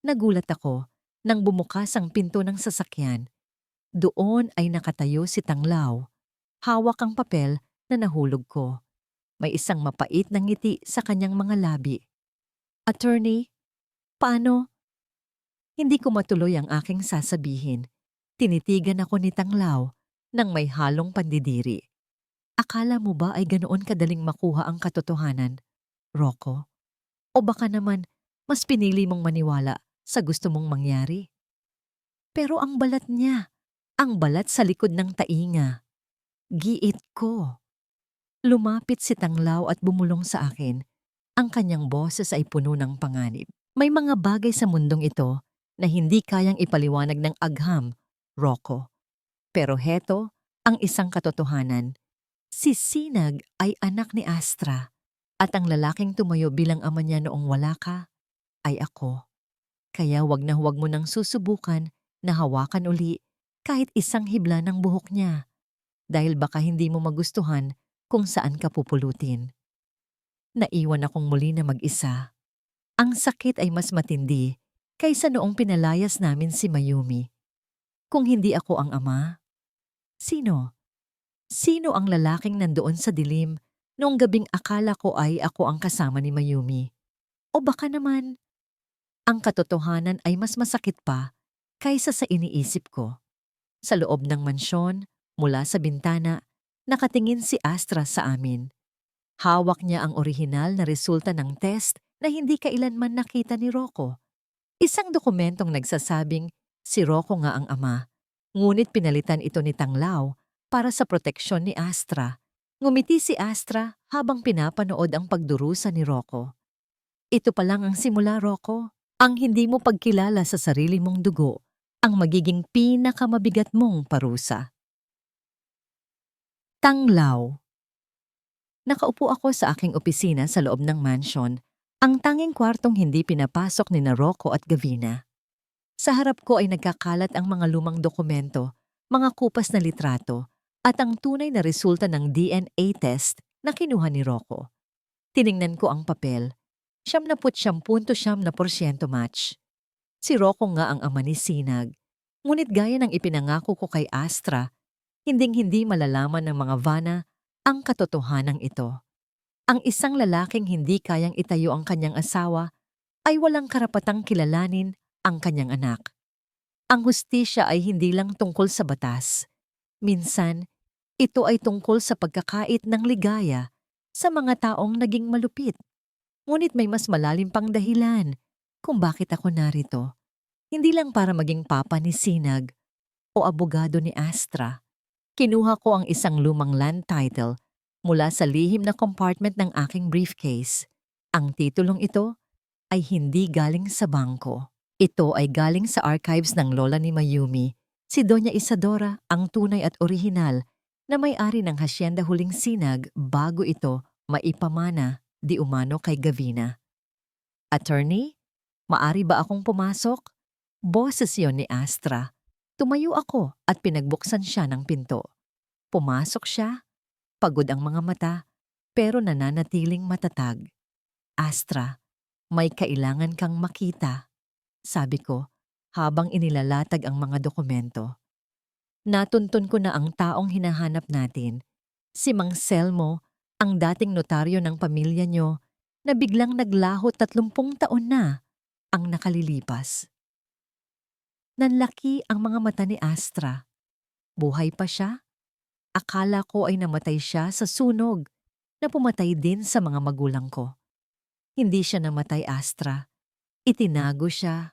Nagulat ako nang bumukas ang pinto ng sasakyan. Doon ay nakatayo si Tanglaw. Hawak ang papel na nahulog ko. May isang mapait na ngiti sa kanyang mga labi. Attorney, paano? Hindi ko matuloy ang aking sasabihin. Tinitigan ako ni Tanglaw nang may halong pandidiri. Akala mo ba ay ganoon kadaling makuha ang katotohanan, Rocco? O baka naman mas pinili mong maniwala sa gusto mong mangyari? Pero ang balat niya, ang balat sa likod ng tainga. Giit ko. Lumapit si Tanglaw at bumulong sa akin. Ang kanyang boses ay puno ng panganib. May mga bagay sa mundong ito na hindi kayang ipaliwanag ng agham, Rocco. Pero heto ang isang katotohanan. Si Sinag ay anak ni Astra at ang lalaking tumayo bilang ama niya noong wala ka ay ako. Kaya wag na huwag mo nang susubukan na hawakan uli kahit isang hibla ng buhok niya, dahil baka hindi mo magustuhan kung saan ka pupulutin. Naiwan akong muli na mag-isa. Ang sakit ay mas matindi kaysa noong pinalayas namin si Mayumi. Kung hindi ako ang ama, sino? Sino ang lalaking nandoon sa dilim noong gabing akala ko ay ako ang kasama ni Mayumi? O baka naman, ang katotohanan ay mas masakit pa kaysa sa iniisip ko. Sa loob ng mansyon, mula sa bintana, nakatingin si Astra sa amin. Hawak niya ang orihinal na resulta ng test na hindi kailanman nakita ni Rocco. Isang dokumentong nagsasabing si Rocco nga ang ama, ngunit pinalitan ito ni Tanglaw para sa proteksyon ni Astra. Ngumiti si Astra habang pinapanood ang pagdurusa ni Rocco. Ito pa lang ang simula, Rocco. Ang hindi mo pagkilala sa sarili mong dugo ang magiging pinakamabigat mong parusa. Tanglaw. Nakaupo ako sa aking opisina sa loob ng mansion, ang tanging kwartong hindi pinapasok ni Rocco at Gavina. Sa harap ko ay nagkakalat ang mga lumang dokumento, mga kupas na litrato, at ang tunay na resulta ng DNA test na kinuha ni Rocco. Tiningnan ko ang papel, 79.9% match. Si Rocco nga ang ama ni Sinag, ngunit gaya ng ipinangako ko kay Astra, hinding-hindi malalaman ng mga Vana ang katotohanan ito. Ang isang lalaking hindi kayang itayo ang kanyang asawa ay walang karapatang kilalanin ang kanyang anak. Ang hustisya ay hindi lang tungkol sa batas. Minsan, ito ay tungkol sa pagkakait ng ligaya sa mga taong naging malupit. Ngunit may mas malalim pang dahilan kung bakit ako narito. Hindi lang para maging papa ni Sinag o abogado ni Astra. Kinuha ko ang isang lumang land title mula sa lihim na compartment ng aking briefcase. Ang titulong ito ay hindi galing sa bangko. Ito ay galing sa archives ng lola ni Mayumi, si Doña Isadora, ang tunay at orihinal na may-ari ng Hacienda Huling Sinag bago ito maipamana di umano kay Gavina. Attorney, maari ba akong pumasok? Boses yon ni Astra. Tumayo ako at pinagbuksan siya ng pinto. Pumasok siya, pagod ang mga mata, pero nananatiling matatag. Astra, may kailangan kang makita, sabi ko habang inilalatag ang mga dokumento. Natuntun ko na ang taong hinahanap natin, si Mang Selmo, ang dating notaryo ng pamilya nyo na biglang naglaho 30 taon na ang nakalilipas. Nanlaki ang mga mata ni Astra. Buhay pa siya? Akala ko ay namatay siya sa sunog na pumatay din sa mga magulang ko. Hindi siya namatay, Astra. Itinago siya.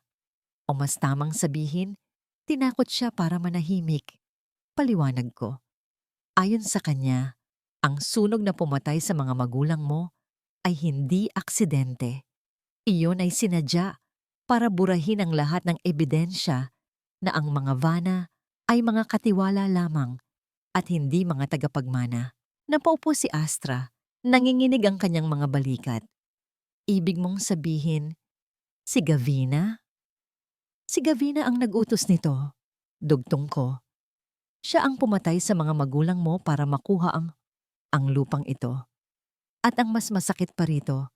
O mas tamang sabihin, tinakot siya para manahimik. Paliwanag ko. Ayon sa kanya, ang sunog na pumatay sa mga magulang mo ay hindi aksidente. Iyon ay sinadya para burahin ang lahat ng ebidensya na ang mga Vana ay mga katiwala lamang at hindi mga tagapagmana. Napaupo si Astra, nanginginig ang kanyang mga balikat. Ibig mong sabihin, si Gavina? Si Gavina ang nag-utos nito. Dugtong ko. Siya ang pumatay sa mga magulang mo para makuha ang lupang ito. At ang mas masakit pa rito,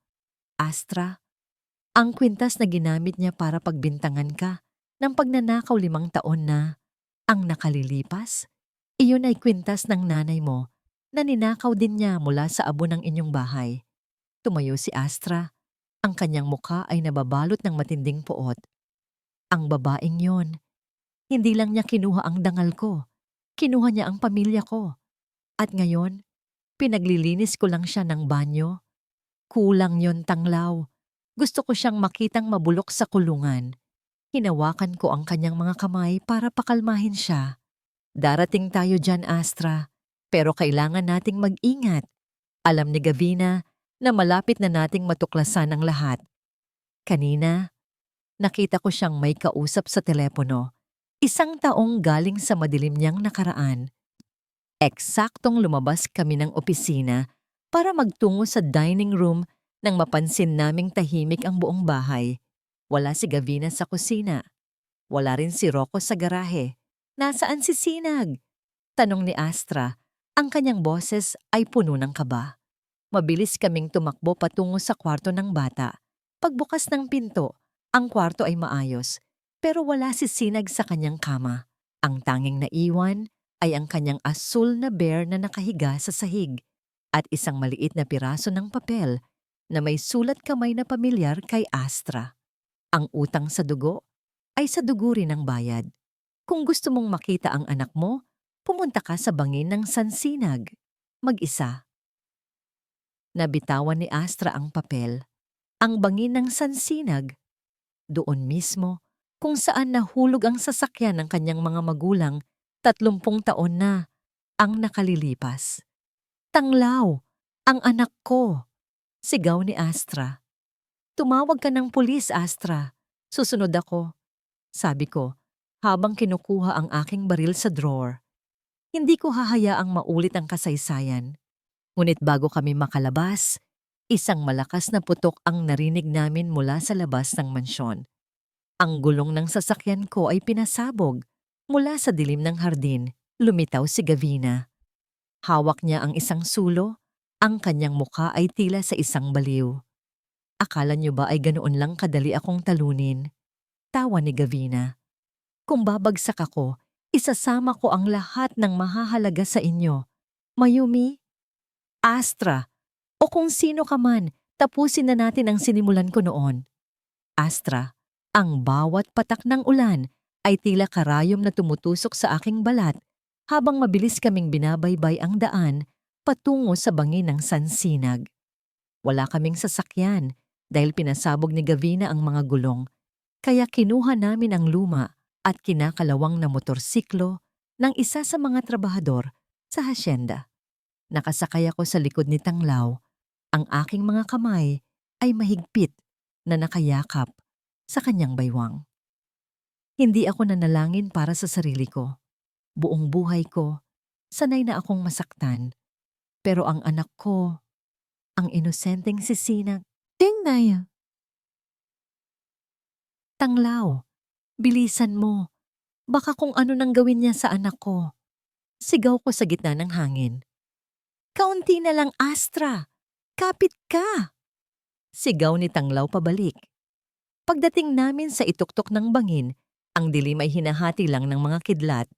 Astra, ang kwintas na ginamit niya para pagbintangan ka ng pagnanakaw 5 taon na ang nakalilipas, iyon ay kwintas ng nanay mo na ninakaw din niya mula sa abo ng inyong bahay. Tumayo si Astra, ang kanyang muka ay nababalot ng matinding puot. Ang babaeng yon, hindi lang niya kinuha ang dangal ko, kinuha niya ang pamilya ko. At ngayon, pinaglilinis ko lang siya ng banyo. Kulang yon, Tanglaw. Gusto ko siyang makitang mabulok sa kulungan. Hinawakan ko ang kanyang mga kamay para pakalmahin siya. Darating tayo dyan, Astra, pero kailangan nating mag-ingat. Alam ni Gavina na malapit na nating matuklasan ang lahat. Kanina, nakita ko siyang may kausap sa telepono. Isang taong galing sa madilim niyang nakaraan. Eksaktong lumabas kami ng opisina para magtungo sa dining room nang mapansin naming tahimik ang buong bahay. Wala si Gavina sa kusina. Wala rin si Rocco sa garahe. Nasaan si Sinag? Tanong ni Astra. Ang kanyang boses ay puno ng kaba. Mabilis kaming tumakbo patungo sa kwarto ng bata. Pagbukas ng pinto, ang kwarto ay maayos, pero wala si Sinag sa kanyang kama. Ang tanging naiwan ay ang kanyang asul na bear na nakahiga sa sahig at isang maliit na piraso ng papel na may sulat kamay na pamilyar kay Astra. Ang utang sa dugo ay sa dugo rin ang bayad. Kung gusto mong makita ang anak mo, pumunta ka sa bangin ng Sansinag. Mag-isa. Nabitawan ni Astra ang papel. Ang bangin ng Sansinag. Doon mismo, kung saan nahulog ang sasakyan ng kanyang mga magulang, 30 taon na ang nakalilipas. Tanglaw, ang anak ko. Sigaw ni Astra. Tumawag ka ng pulis, Astra. Susunod ako. Sabi ko, habang kinukuha ang aking baril sa drawer. Hindi ko hahayaang maulit ang kasaysayan. Ngunit bago kami makalabas, isang malakas na putok ang narinig namin mula sa labas ng mansyon. Ang gulong ng sasakyan ko ay pinasabog. Mula sa dilim ng hardin, lumitaw si Gavina. Hawak niya ang isang sulo, ang kanyang muka ay tila sa isang baliw. Akala niyo ba ay ganoon lang kadali akong talunin? Tawa ni Gavina. Kung babagsak ako, isasama ko ang lahat ng mahahalaga sa inyo. Mayumi, Astra, o kung sino ka man, tapusin na natin ang sinimulan ko noon. Astra, ang bawat patak ng ulan ay tila karayom na tumutusok sa aking balat habang mabilis kaming binabaybay ang daan patungo sa bangin ng Sansinag. Wala kaming sasakyan dahil pinasabog ni Gavina ang mga gulong, kaya kinuha namin ang luma at kinakalawang na motorsiklo ng isa sa mga trabahador sa hasyenda. Nakasakay ako sa likod ni Tanglaw. Ang aking mga kamay ay mahigpit na nakayakap sa kanyang baywang. Hindi ako nanalangin para sa sarili ko. Buong buhay ko, sanay na akong masaktan. Pero ang anak ko, ang inosenteng si Sinag, Tingnaya. Tanglaw, bilisan mo. Baka kung ano nang gawin niya sa anak ko. Sigaw ko sa gitna ng hangin. Kaunti na lang, Astra. Kapit ka. Sigaw ni Tanglaw pabalik. Pagdating namin sa ituktok ng bangin, ang dilim ay hinahati lang ng mga kidlat.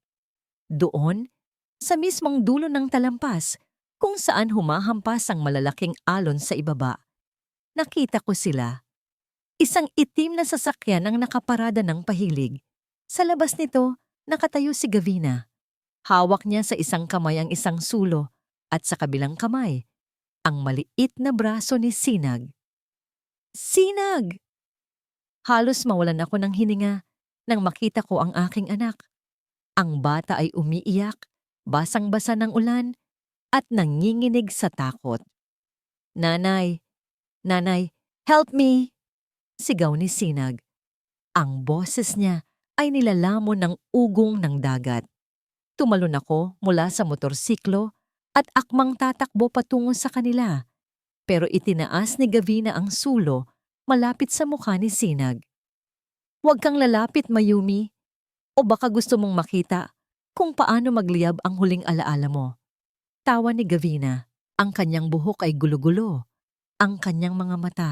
Doon, sa mismong dulo ng talampas, kung saan humahampas ang malalaking alon sa ibaba, nakita ko sila. Isang itim na sasakyan ang nakaparada ng pahilig. Sa labas nito, nakatayo si Gavina. Hawak niya sa isang kamay ang isang sulo at sa kabilang kamay, ang maliit na braso ni Sinag. Sinag! Halos mawalan ako ng hininga nang makita ko ang aking anak. Ang bata ay umiiyak, basang-basa ng ulan, at nanginginig sa takot. Nanay, Nanay, help me! Sigaw ni Sinag. Ang boses niya ay nilalamon ng ugong ng dagat. Tumalon ako mula sa motorsiklo at akmang tatakbo patungo sa kanila. Pero itinaas ni Gavina ang sulo malapit sa mukha ni Sinag. Huwag kang lalapit, Mayumi. O baka gusto mong makita kung paano magliyab ang huling alaala mo. Tawa ni Gavina. Ang kanyang buhok ay gulo-gulo. Ang kanyang mga mata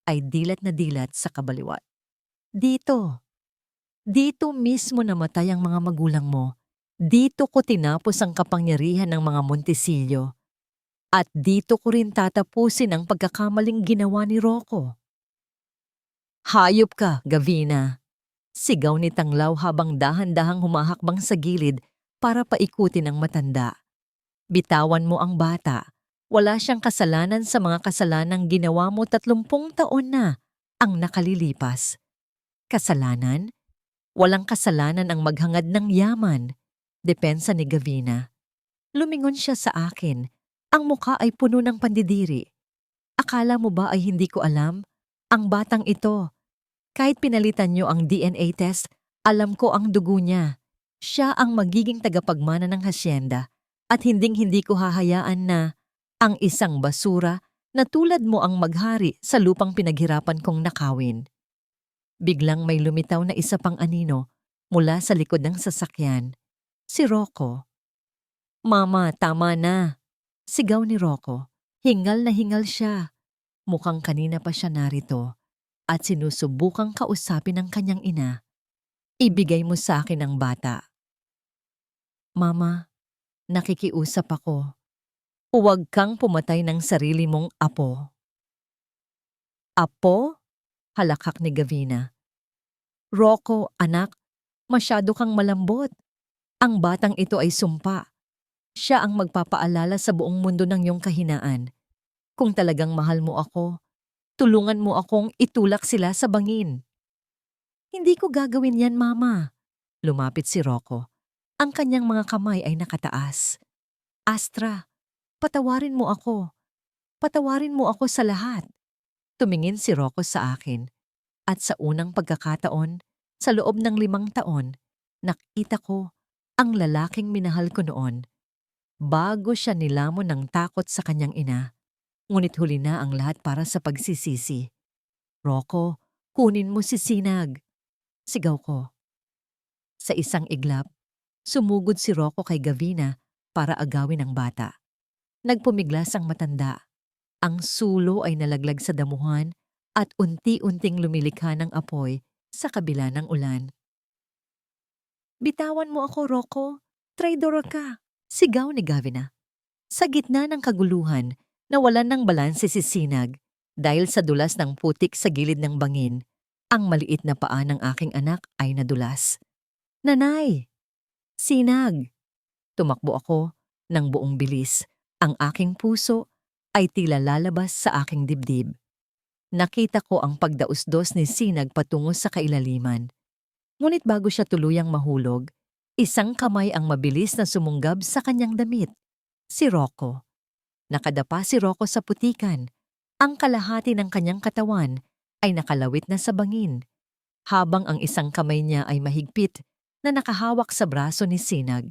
ay dilat na dilat sa kabaliwat. Dito mismo namatay ang mga magulang mo. Dito ko tinapos ang kapangyarihan ng mga Montesillo. At dito ko rin tatapusin ang pagkakamaling ginawa ni Rocco. Hayop ka, Gavina! Sigaw ni Tanglaw habang dahan-dahang humahakbang sa gilid para paikutin ang matanda. Bitawan mo ang bata. Wala siyang kasalanan sa mga kasalanang ginawa mo 30 taon na ang nakalilipas. Kasalanan? Walang kasalanan ang maghangad ng yaman. Depensa ni Gavina. Lumingon siya sa akin. Ang mukha ay puno ng pandidiri. Akala mo ba ay hindi ko alam? Ang batang ito. Kahit pinalitan niyo ang DNA test, alam ko ang dugo niya. Siya ang magiging tagapagmana ng hasyenda at hinding-hindi ko hahayaan na ang isang basura na tulad mo ang maghari sa lupang pinaghirapan kong nakawin. Biglang may lumitaw na isa pang anino mula sa likod ng sasakyan. Si Rocco. Mama, tama na. Sigaw ni Rocco. Hingal na hingal siya. Mukhang kanina pa siya narito at sinusubukang kausapin ng kanyang ina. Ibigay mo sa akin ang bata. Mama, nakikiusap ako. Huwag kang pumatay ng sarili mong apo. Apo? Halakak ni Gavina. Rocco, anak, masyado kang malambot. Ang batang ito ay sumpa. Siya ang magpapaalala sa buong mundo ng iyong kahinaan. Kung talagang mahal mo ako, tulungan mo akong itulak sila sa bangin. Hindi ko gagawin yan, Mama. Lumapit si Rocco. Ang kanyang mga kamay ay nakataas. Astra, patawarin mo ako. Patawarin mo ako sa lahat. Tumingin si Rocco sa akin. At sa unang pagkakataon, sa loob ng 5 taon, nakita ko ang lalaking minahal ko noon. Bago siya nilamon ng takot sa kanyang ina. Ngunit huli na ang lahat para sa pagsisisi. Rocco, kunin mo si Sinag. Sigaw ko. Sa isang iglap, sumugod si Rocco kay Gavina para agawin ang bata. Nagpumiglas ang matanda. Ang sulo ay nalaglag sa damuhan at unti-unting lumilikha ng apoy sa kabila ng ulan. Bitawan mo ako, Rocco. Traidor ka. Sigaw ni Gavina. Sa gitna ng kaguluhan, nawalan ng balanse si Sinag dahil sa dulas ng putik sa gilid ng bangin. Ang maliit na paa ng aking anak ay nadulas. Nanay! Sinag! Tumakbo ako ng buong bilis. Ang aking puso ay tila lalabas sa aking dibdib. Nakita ko ang pagdausdos ni Sinag patungo sa kailaliman. Ngunit bago siya tuluyang mahulog, isang kamay ang mabilis na sumunggab sa kanyang damit. Si Rocco. Nakadapa si Rocco sa putikan. Ang kalahati ng kanyang katawan ay nakalawit na sa bangin, habang ang isang kamay niya ay mahigpit na nakahawak sa braso ni Sinag.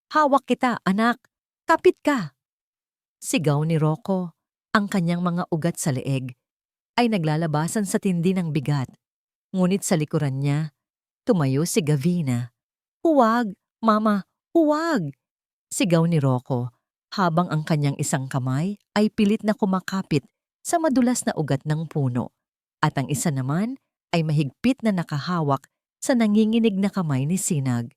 Hawak kita, anak! Kapit ka! Sigaw ni Rocco. Ang kanyang mga ugat sa leeg ay naglalabasan sa tindi ng bigat. Ngunit sa likuran niya, tumayo si Gavina. Huwag! Mama! Huwag! Sigaw ni Rocco habang ang kanyang isang kamay ay pilit na kumakapit sa madulas na ugat ng puno at ang isa naman ay mahigpit na nakahawak sa nanginginig na kamay ni Sinag.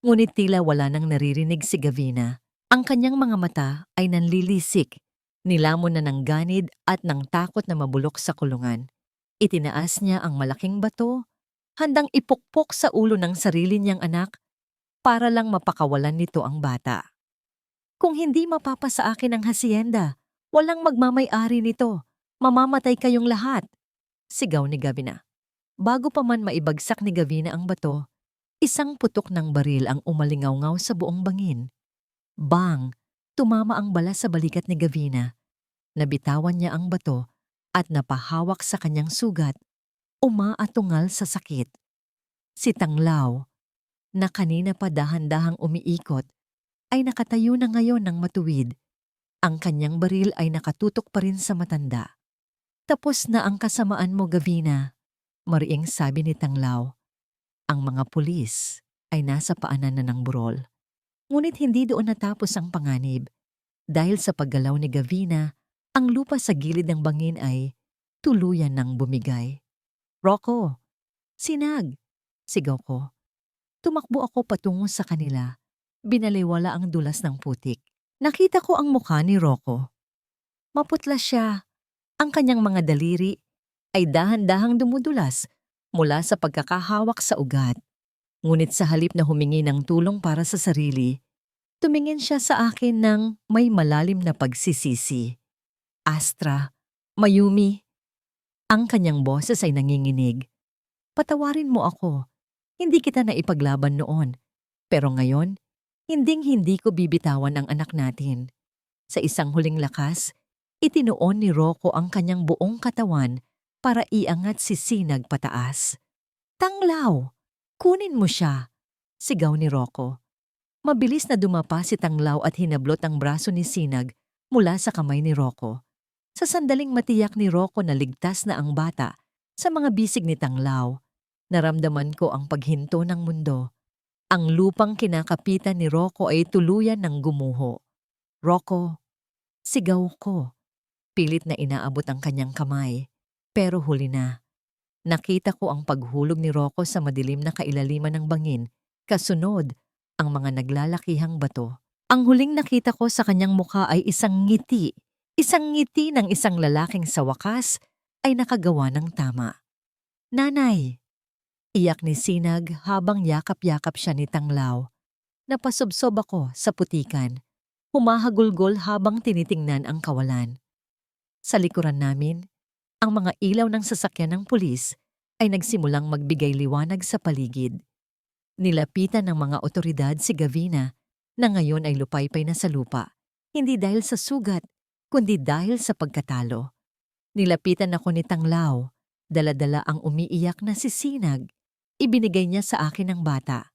Ngunit tila wala nang naririnig si Gavina. Ang kanyang mga mata ay nanlilisik, nilamon na ng ganid at ng takot na mabulok sa kulungan. Itinaas niya ang malaking bato, handang ipukpok sa ulo ng sarili niyang anak para lang mapakawalan nito ang bata. Kung hindi mapapa sa akin ang hasyenda, walang magmamay-ari nito. Mamamatay kayong lahat. Sigaw ni Gavina. Bago pa man maibagsak ni Gavina ang bato, isang putok ng baril ang umalingaw-ngaw sa buong bangin. Bang! Tumama ang bala sa balikat ni Gavina. Nabitawan niya ang bato at napahawak sa kanyang sugat, umaatungal sa sakit. Si Tanglaw, na kanina pa dahan-dahang umiikot, ay nakatayo na ngayon ng matuwid. Ang kanyang baril ay nakatutok pa rin sa matanda. Tapos na ang kasamaan mo, Gavina, mariing sabi ni Tanglaw. Ang mga pulis ay nasa paanan na ng burol. Ngunit hindi doon natapos ang panganib. Dahil sa paggalaw ni Gavina, ang lupa sa gilid ng bangin ay tuluyan ng bumigay. Rocco! Sinag! Sigaw ko. Tumakbo ako patungo sa kanila. Binaliwala ang dulas ng putik. Nakita ko ang mukha ni Rocco. Maputla siya. Ang kanyang mga daliri ay dahan-dahang dumudulas mula sa pagkakahawak sa ugat. Ngunit sa halip na humingi ng tulong para sa sarili, tumingin siya sa akin ng may malalim na pagsisisi. Astra, Mayumi. Ang kanyang boses ay nanginginig. Patawarin mo ako. Hindi kita naipaglaban noon. Pero ngayon, hinding-hindi ko bibitawan ang anak natin. Sa isang huling lakas, itinuon ni Rocco ang kanyang buong katawan para iangat si Sinag pataas. Tanglaw! Kunin mo siya! Sigaw ni Rocco. Mabilis na dumapa si Tanglaw at hinablot ang braso ni Sinag mula sa kamay ni Rocco. Sa sandaling matiyak ni Rocco na ligtas na ang bata sa mga bisig ni Tanglaw, naramdaman ko ang paghinto ng mundo. Ang lupang kinakapitan ni Rocco ay tuluyan ng gumuho. Rocco, sigaw ko. Pilit na inaabot ang kanyang kamay. Pero huli na. Nakita ko ang paghulog ni Rocco sa madilim na kailaliman ng bangin. Kasunod, ang mga naglalakihang bato. Ang huling nakita ko sa kanyang mukha ay isang ngiti. Isang ngiti ng isang lalaking sa wakas ay nakagawa ng tama. Nanay! Iyak ni Sinag habang yakap-yakap siya ni Tanglaw. Napasubsob ako sa putikan. Humahagulgol habang tinitingnan ang kawalan. Sa likuran namin, ang mga ilaw ng sasakyan ng pulis ay nagsimulang magbigay liwanag sa paligid. Nilapitan ng mga otoridad si Gavina na ngayon ay lupaypay na sa lupa, hindi dahil sa sugat, kundi dahil sa pagkatalo. Nilapitan ako ni Tanglaw, dala-dala ang umiiyak na si Sinag. Ibinigay niya sa akin ang bata.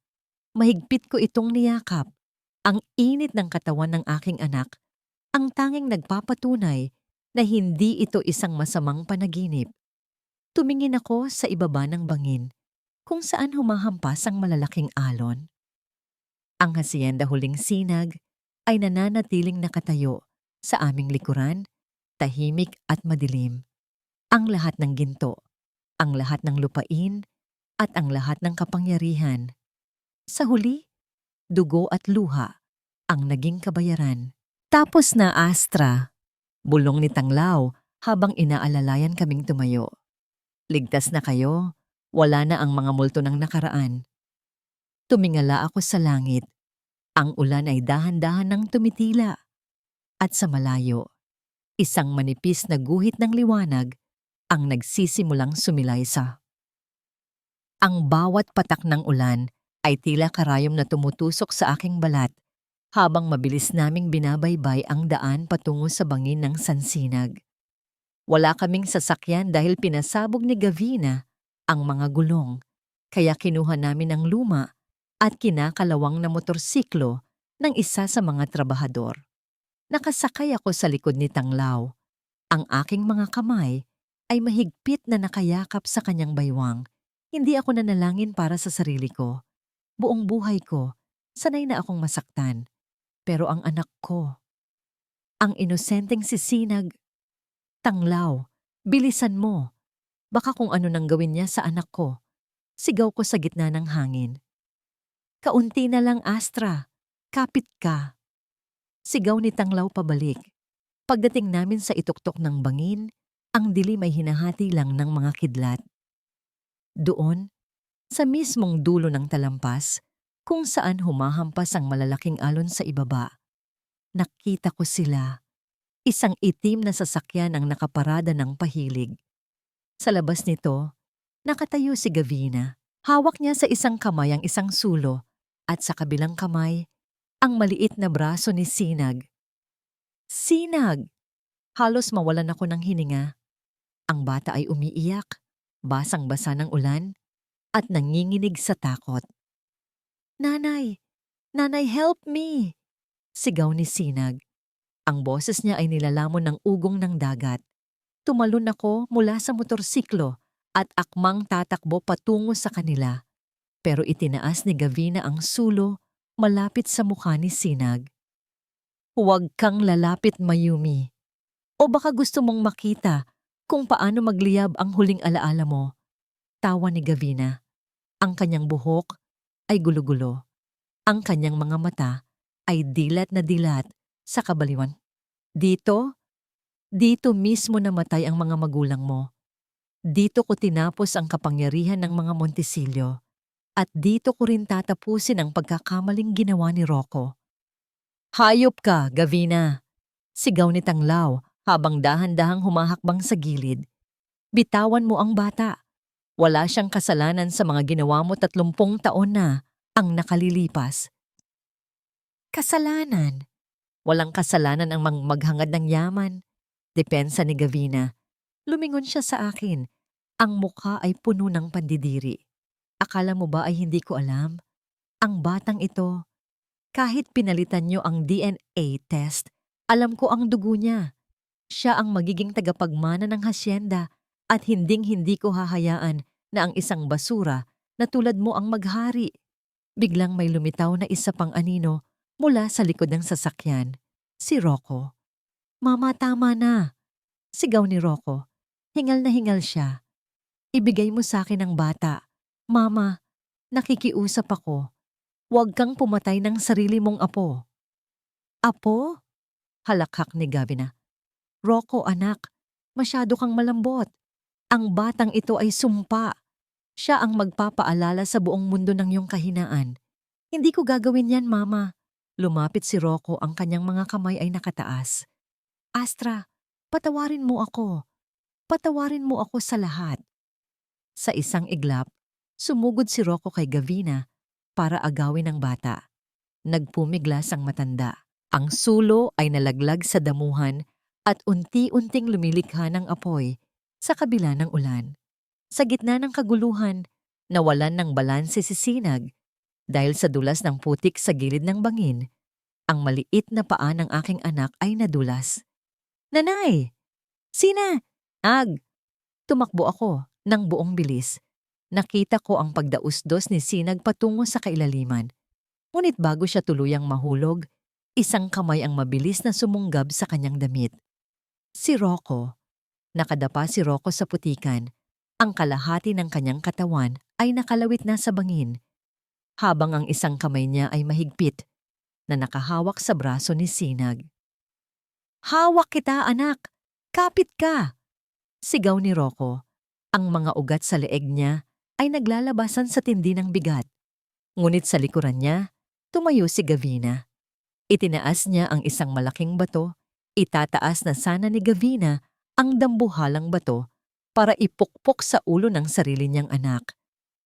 Mahigpit ko itong niyakap. Ang init ng katawan ng aking anak, ang tanging nagpapatunay na hindi ito isang masamang panaginip. Tumingin ako sa ibaba ng bangin, kung saan humahampas ang malalaking alon. Ang hasyenda Huling Sinag ay nananatiling nakatayo sa aming likuran, tahimik at madilim. Ang lahat ng ginto, ang lahat ng lupain, at ang lahat ng kapangyarihan. Sa huli, dugo at luha ang naging kabayaran. Tapos na, Astra, bulong ni Tanglaw habang inaalalayan kaming tumayo. Ligtas na kayo, wala na ang mga multo ng nakaraan. Tumingala ako sa langit. Ang ulan ay dahan-dahan nang tumitila. At sa malayo, isang manipis na guhit ng liwanag ang nagsisimulang sumilaysa. Ang bawat patak ng ulan ay tila karayom na tumutusok sa aking balat habang mabilis naming binabaybay ang daan patungo sa bangin ng Sansinag. Wala kaming sasakyan dahil pinasabog ni Gavina ang mga gulong, kaya kinuha namin ang luma at kinakalawang na motorsiklo ng isa sa mga trabahador. Nakasakay ako sa likod ni Tanglaw. Ang aking mga kamay ay mahigpit na nakayakap sa kanyang baywang. Hindi ako nanalangin para sa sarili ko. Buong buhay ko, sanay na akong masaktan. Pero ang anak ko, ang inosenteng si Sinag, Tanglaw, bilisan mo. Baka kung ano nang gawin niya sa anak ko. Sigaw ko sa gitna ng hangin. Kaunti na lang, Astra. Kapit ka. Sigaw ni Tanglaw pabalik. Pagdating namin sa ituktok ng bangin, ang dilim ay hinahati lang ng mga kidlat. Doon, sa mismong dulo ng talampas, kung saan humahampas ang malalaking alon sa ibaba, nakita ko sila. Isang itim na sasakyan ang nakaparada ng pahilig. Sa labas nito, nakatayo si Gavina. Hawak niya sa isang kamay ang isang sulo at sa kabilang kamay, ang maliit na braso ni Sinag. Sinag! Halos mawalan ako ng hininga. Ang bata ay umiiyak, basang-basa ng ulan, at nanginginig sa takot. Nanay! Nanay, help me! Sigaw ni Sinag. Ang boses niya ay nilalamon ng ugong ng dagat. Tumalon ako mula sa motorsiklo at akmang tatakbo patungo sa kanila. Pero itinaas ni Gavina ang sulo malapit sa mukha ni Sinag. Huwag kang lalapit, Mayumi. O baka gusto mong makita kung paano magliyab ang huling alaala mo. Tawa ni Gavina. Ang kanyang buhok ay gulo-gulo. Ang kanyang mga mata ay dilat na dilat sa kabaliwan. Dito mismo namatay ang mga magulang mo. Dito ko tinapos ang kapangyarihan ng mga Montisilio. At dito ko rin tatapusin ang pagkakamaling ginawa ni Rocco. Hayop ka, Gavina! Sigaw ni Tanglaw habang dahan-dahang humahakbang sa gilid. Bitawan mo ang bata. Wala siyang kasalanan sa mga ginawa mo 30 taon na ang nakalilipas. Kasalanan? Walang kasalanan ang maghangad ng yaman. Depensa ni Gavina. Lumingon siya sa akin. Ang mukha ay puno ng pandidiri. Akala mo ba ay hindi ko alam? Ang batang ito, kahit pinalitan niyo ang DNA test, alam ko ang dugo niya. Siya ang magiging tagapagmana ng hasyenda at hinding-hindi ko hahayaan na ang isang basura na tulad mo ang maghari. Biglang may lumitaw na isa pang anino mula sa likod ng sasakyan. Si Rocco. "Mama, tama na!" Sigaw ni Rocco. Hingal na hingal siya. "Ibigay mo sa akin ang bata. Mama, nakikiusap ako. Huwag kang pumatay ng sarili mong apo." "Apo?" Halakhak ni Gavina. "Rocco, anak, masyado kang malambot. Ang batang ito ay sumpa. Siya ang magpapaalala sa buong mundo ng iyong kahinaan. Hindi ko gagawin yan, Mama." Lumapit si Rocco, ang kanyang mga kamay ay nakataas. "Astra, patawarin mo ako. Patawarin mo ako sa lahat." Sa isang iglap, sumugod si Rocco kay Gavina para agawin ang bata. Nagpumiglas ang matanda. Ang sulo ay nalaglag sa damuhan at unti-unting lumilikha ng apoy sa kabila ng ulan. Sa gitna ng kaguluhan, nawalan ng balanse si Sinag dahil sa dulas ng putik sa gilid ng bangin. Ang maliit na paa ng aking anak ay nadulas. "Nanay! Sina? Ag!" Tumakbo ako ng buong bilis. Nakita ko ang pagdausdos ni Sinag patungo sa kailaliman. Ngunit bago siya tuluyang mahulog, isang kamay ang mabilis na sumunggab sa kanyang damit. Si Rocco. Nakadapa si Rocco sa putikan. Ang kalahati ng kanyang katawan ay nakalawit na sa bangin, habang ang isang kamay niya ay mahigpit na nakahawak sa braso ni Sinag. "Hawak kita, anak! Kapit ka!" Sigaw ni Rocco. Ang mga ugat sa leeg niya ay naglalabasan sa tindi ng bigat. Ngunit sa likuran niya, tumayo si Gavina. Itinaas niya ang isang malaking bato. Itataas na sana ni Gavina ang dambuhalang bato para ipukpok sa ulo ng sarili niyang anak.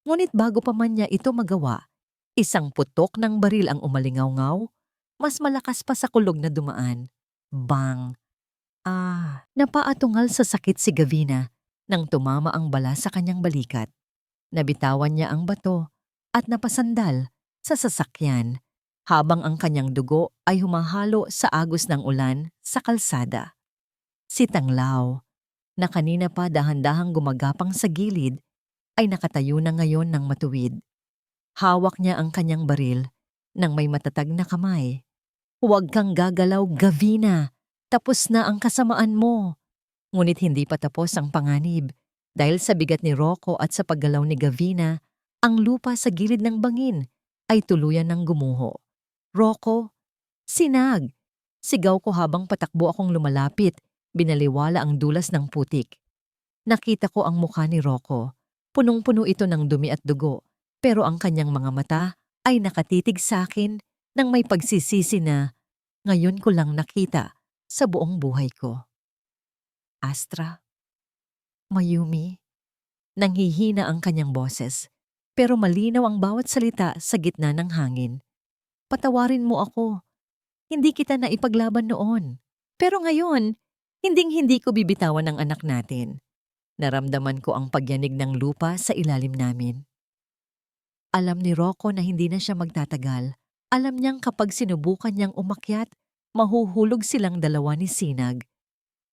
Ngunit bago pa man niya ito magawa, isang putok ng baril ang umalingaw-ngaw, mas malakas pa sa kulog na dumaan. Bang! Napaatungal sa sakit si Gavina nang tumama ang bala sa kanyang balikat. Nabitawan niya ang bato at napasandal sa sasakyan habang ang kanyang dugo ay humahalo sa agos ng ulan sa kalsada. Si Tanglaw, na kanina pa dahan-dahang gumagapang sa gilid, ay nakatayo na ngayon ng matuwid. Hawak niya ang kanyang baril nang may matatag na kamay. "Huwag kang gagalaw, Gavina! Tapos na ang kasamaan mo." Ngunit hindi pa tapos ang panganib. Dahil sa bigat ni Rocco at sa paggalaw ni Gavina, ang lupa sa gilid ng bangin ay tuluyan ng gumuho. "Rocco! Sinag!" Sigaw ko habang patakbo akong lumalapit, binaliwala ang dulas ng putik. Nakita ko ang mukha ni Rocco. Punong-puno ito ng dumi at dugo, pero ang kanyang mga mata ay nakatitig sa akin nang may pagsisisi na ngayon ko lang nakita sa buong buhay ko. "Astra, Mayumi." Nanghihina ang kanyang boses, pero malinaw ang bawat salita sa gitna ng hangin. "Patawarin mo ako. Hindi kita naipaglaban noon. Pero ngayon, hinding-hindi ko bibitawan ang anak natin." Naramdaman ko ang pagyanig ng lupa sa ilalim namin. Alam ni Rocco na hindi na siya magtatagal. Alam niyang kapag sinubukan niyang umakyat, mahuhulog silang dalawa ni Sinag.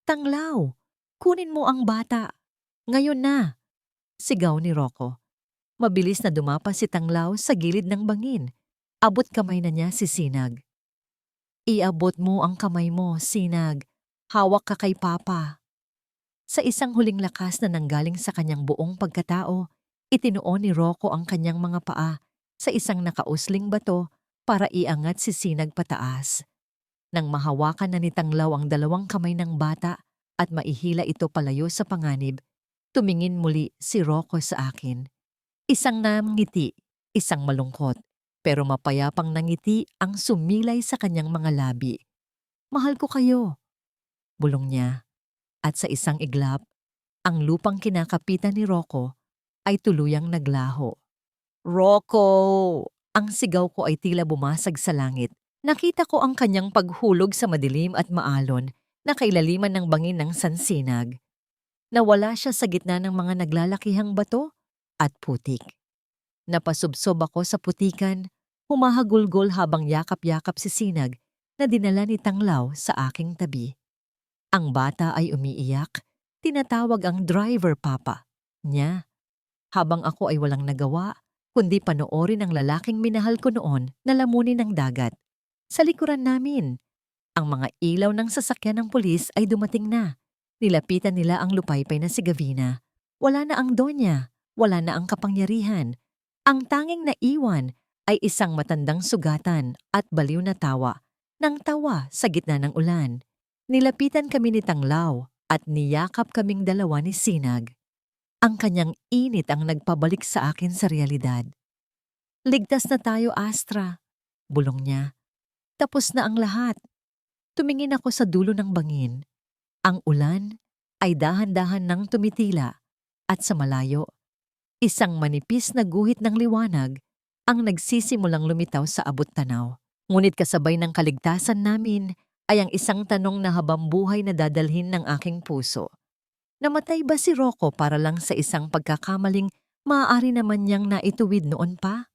"Tanglaw, kunin mo ang bata. Ngayon na!" Sigaw ni Rocco. Mabilis na dumapa si Tanglaw sa gilid ng bangin. Abot kamay na niya si Sinag. "Iabot mo ang kamay mo, Sinag. Hawak ka kay Papa." Sa isang huling lakas na nanggaling sa kanyang buong pagkatao, itinuon ni Rocco ang kanyang mga paa sa isang nakausling bato para iangat si Sinag pataas. Nang mahawakan na ni Tanglaw ang dalawang kamay ng bata at maihila ito palayo sa panganib, tumingin muli si Rocco sa akin. Isang nangiti, isang malungkot, pero mapayapang nangiti ang sumilay sa kanyang mga labi. "Mahal ko kayo," bulong niya. At sa isang iglap, ang lupang kinakapitan ni Rocco ay tuluyang naglaho. "Rocco!" Ang sigaw ko ay tila bumasag sa langit. Nakita ko ang kanyang paghulog sa madilim at maalon na kailaliman ng bangin ng Sansinag. Nawala siya sa gitna ng mga naglalakihang bato at putik. Napasubsob ako sa putikan, humahagulgol habang yakap-yakap si Sinag na dinala ni Tanglaw sa aking tabi. Ang bata ay umiiyak, tinatawag ang driver papa niya. Habang ako ay walang nagawa, kundi panoorin ang lalaking minahal ko noon na lamunin ng dagat. Sa likuran namin, ang mga ilaw ng sasakyan ng pulis ay dumating na. Nilapitan nila ang lupaypay na si Gavina. Wala na ang donya, wala na ang kapangyarihan. Ang tanging naiwan ay isang matandang sugatan at baliw na tawa, nang tawa sa gitna ng ulan. Nilapitan kami ni Tanglaw at niyakap kaming dalawa ni Sinag. Ang kanyang init ang nagpabalik sa akin sa realidad. Ligtas na tayo, Astra, bulong niya. Tapos na ang lahat. Tumingin ako sa dulo ng bangin. Ang ulan ay dahan-dahan nang tumitila at sa malayo, isang manipis na guhit ng liwanag ang nagsisimulang lumitaw sa abot-tanaw. Ngunit kasabay ng kaligtasan namin ay ang isang tanong na habambuhay na dadalhin ng aking puso. Namatay ba si Rocco para lang sa isang pagkakamaling maaari naman niyang naituwid noon pa?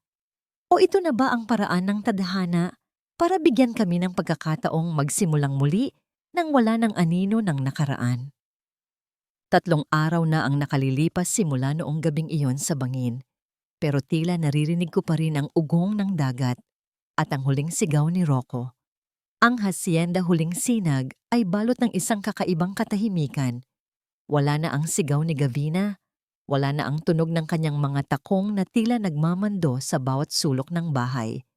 O ito na ba ang paraan ng tadhana para bigyan kami ng pagkakataong magsimulang muli nang wala ng anino ng nakaraan? 3 araw na ang nakalilipas simula noong gabing iyon sa bangin, pero tila naririnig ko pa rin ang ugong ng dagat at ang huling sigaw ni Rocco. Ang hacienda Huling Sinag ay balot ng isang kakaibang katahimikan. Wala na ang sigaw ni Gavina, wala na ang tunog ng kanyang mga takong na tila nagmamando sa bawat sulok ng bahay.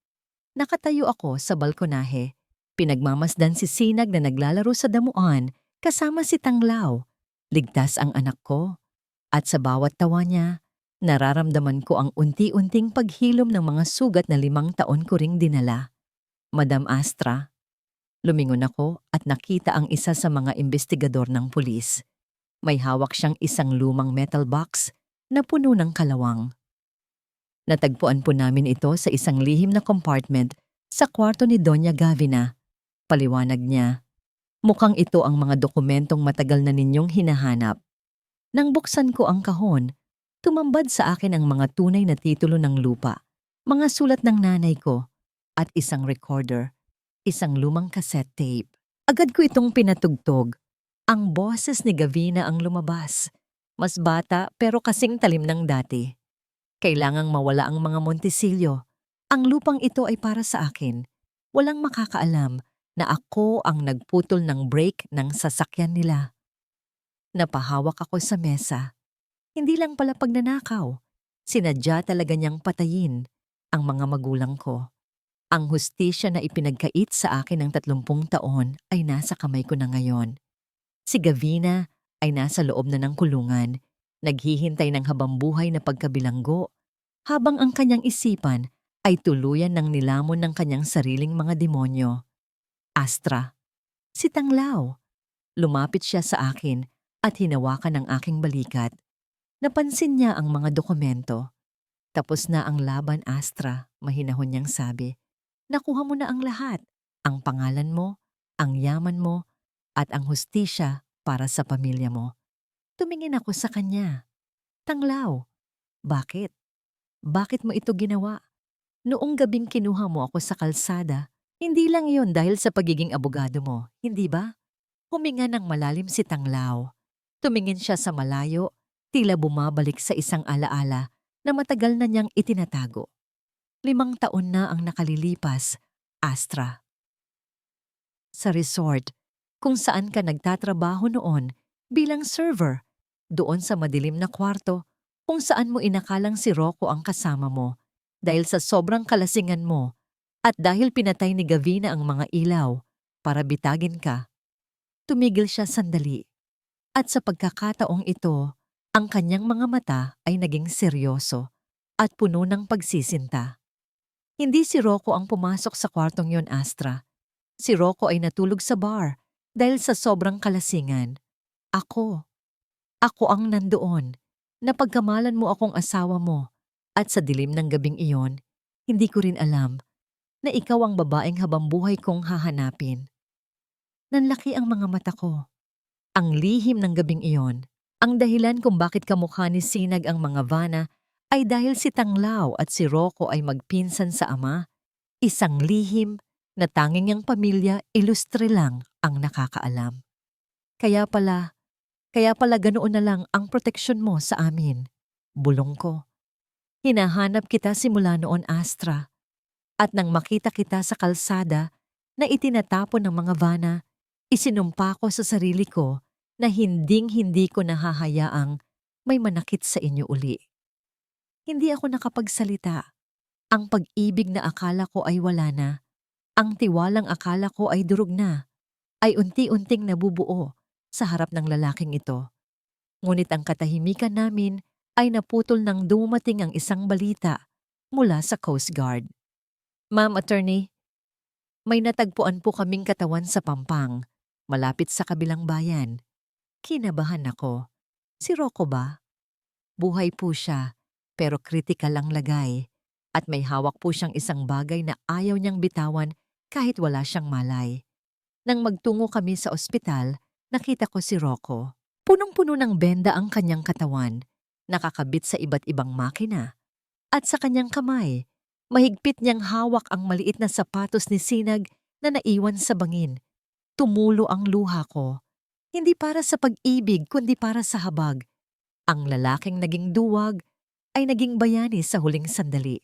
Nakatayo ako sa balkonahe. Pinagmamasdan si Sinag na naglalaro sa damuan kasama si Tanglaw. Ligtas ang anak ko. At sa bawat tawa niya, nararamdaman ko ang unti-unting paghilom ng mga sugat na 5 taon ko ring dinala. Madam Astra, lumingon ako at nakita ang isa sa mga investigador ng pulis. May hawak siyang isang lumang metal box na puno ng kalawang. Natagpuan po namin ito sa isang lihim na compartment sa kwarto ni Doña Gavina. Paliwanag niya, mukhang ito ang mga dokumentong matagal na ninyong hinahanap. Nang buksan ko ang kahon, tumambad sa akin ang mga tunay na titulo ng lupa, mga sulat ng nanay ko, at isang recorder, isang lumang cassette tape. Agad ko itong pinatugtog. Ang boses ni Gavina ang lumabas. Mas bata pero kasing talim ng dati. Kailangang mawala ang mga Montesillo. Ang lupang ito ay para sa akin. Walang makakaalam na ako ang nagputol ng brake ng sasakyan nila. Napahawak ako sa mesa. Hindi lang pala pagnanakaw. Sinadya talaga niyang patayin ang mga magulang ko. Ang hustisya na ipinagkait sa akin ng 30 taon ay nasa kamay ko na ngayon. Si Gavina ay nasa loob na ng kulungan, naghihintay ng habambuhay na pagkabilanggo, habang ang kanyang isipan ay tuluyan ng nilamon ng kanyang sariling mga demonyo. Astra, si Tanglaw. Lumapit siya sa akin at hinawakan ang aking balikat. Napansin niya ang mga dokumento. Tapos na ang laban, Astra, mahinahon niyang sabi. Nakuha mo na ang lahat, ang pangalan mo, ang yaman mo, at ang hustisya para sa pamilya mo. Tumingin ako sa kanya. Tanglaw, bakit? Bakit mo ito ginawa? Noong gabing kinuha mo ako sa kalsada, hindi lang yon dahil sa pagiging abogado mo, hindi ba? Huminga ng malalim si Tanglaw. Tumingin siya sa malayo, tila bumabalik sa isang alaala na matagal na niyang itinatago. 5 taon na ang nakalilipas, Astra. Sa resort, kung saan ka nagtatrabaho noon bilang server, doon sa madilim na kwarto, kung saan mo inakalang si Rocco ang kasama mo dahil sa sobrang kalasingan mo at dahil pinatay ni Gavina ang mga ilaw para bitagin ka. Tumigil siya sandali at sa pagkakataong ito, ang kanyang mga mata ay naging seryoso at puno ng pagsisinta. Hindi si Rocco ang pumasok sa kwartong yon, Astra. Si Rocco ay natulog sa bar dahil sa sobrang kalasingan. Ako ang nandoon. Napagkamalan mo akong asawa mo at sa dilim ng gabing iyon, hindi ko rin alam na ikaw ang babaeng habambuhay kong hahanapin. Nanlaki ang mga mata ko. Ang lihim ng gabing iyon, ang dahilan kung bakit kamukha ni Sinag ang mga Vanna ay dahil si Tanglaw at si Rocco ay magpinsan sa ama, isang lihim na tanging ang pamilya ilustre lang ang nakakaalam. Kaya pala ganoon na lang ang proteksyon mo sa amin. Bulong ko. Hinahanap kita simula noon, Astra. At nang makita kita sa kalsada na itinatapon ng mga vana, isinumpa ko sa sarili ko na hinding-hindi ko nahahayaang may manakit sa inyo uli. Hindi ako nakapagsalita. Ang pag-ibig na akala ko ay wala na, ang tiwalang akala ko ay durog na, ay unti-unting nabubuo sa harap ng lalaking ito. Ngunit ang katahimikan namin ay naputol nang dumating ang isang balita mula sa Coast Guard. Ma'am Attorney, may natagpuan po kaming katawan sa Pampang, malapit sa kabilang bayan. Kinabahan ako. Si Rocco ba? Buhay po siya, pero kritikal ang lagay. At may hawak po siyang isang bagay na ayaw niyang bitawan kahit wala siyang malay. Nang magtungo kami sa ospital, nakita ko si Rocco. Punong-puno ng benda ang kanyang katawan, nakakabit sa iba't ibang makina. At sa kanyang kamay, mahigpit niyang hawak ang maliit na sapatos ni Sinag na naiwan sa bangin. Tumulo ang luha ko. Hindi para sa pag-ibig kundi para sa habag. Ang lalaking naging duwag ay naging bayani sa huling sandali.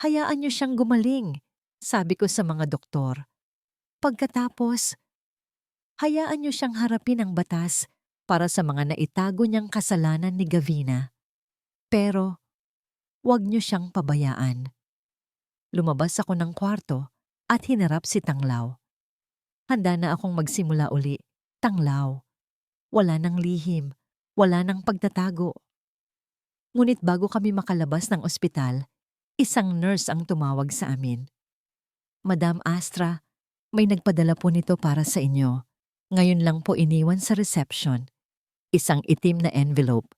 Hayaan niyo siyang gumaling, sabi ko sa mga doktor. Pagkatapos, hayaan niyo siyang harapin ang batas para sa mga naitago niyang kasalanan ni Gavina. Pero, huwag niyo siyang pabayaan. Lumabas ako ng kwarto at hinarap si Tanglaw. Handa na akong magsimula uli. Tanglaw. Wala nang lihim, wala nang pagtatago. Ngunit bago kami makalabas ng ospital, isang nurse ang tumawag sa amin. Madam Astra, may nagpadala po nito para sa inyo. Ngayon lang po iniwan sa reception. Isang itim na envelope.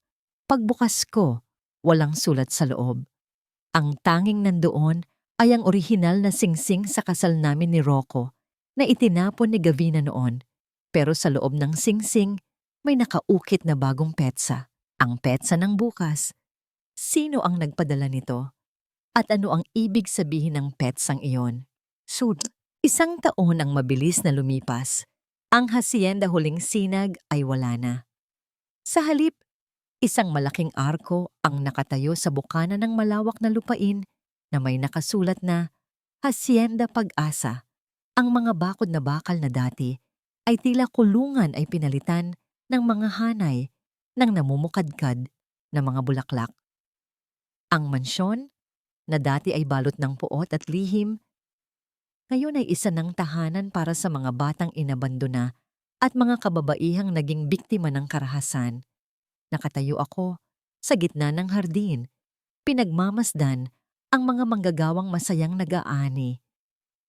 Pagbukas ko, walang sulat sa loob. Ang tanging nandoon ay ang orihinal na singsing sa kasal namin ni Rocco na itinapon ni Gavina noon. Pero sa loob ng singsing, may nakaukit na bagong petsa. Ang petsa ng bukas. Sino ang nagpadala nito? At ano ang ibig sabihin ng petsang iyon? Isang taon ang mabilis na lumipas. Ang hacienda Huling Sinag ay wala na. Sa halip, isang malaking arko ang nakatayo sa bukana ng malawak na lupain na may nakasulat na Hacienda Pag-asa. Ang mga bakod na bakal na dati ay tila kulungan ay pinalitan ng mga hanay ng namumukadkad na mga bulaklak. Ang mansyon, na dati ay balot ng puot at lihim, ngayon ay isa ng tahanan para sa mga batang inabandona at mga kababaihang naging biktima ng karahasan. Nakatayo ako sa gitna ng hardin, pinagmamasdan ang mga manggagawang masayang nag-aani.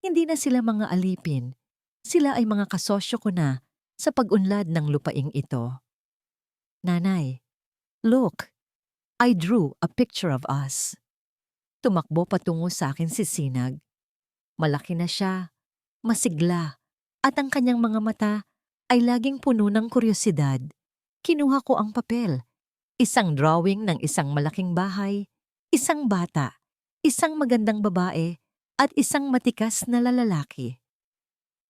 Hindi na sila mga alipin, sila ay mga kasosyo ko na sa pag-unlad ng lupaing ito. Nanay, look, I drew a picture of us. Tumakbo patungo sa akin si Sinag. Malaki na siya, masigla, at ang kanyang mga mata ay laging puno ng kuryosidad. Kinuha ko ang papel, isang drawing ng isang malaking bahay, isang bata, isang magandang babae, at isang matikas na lalaki.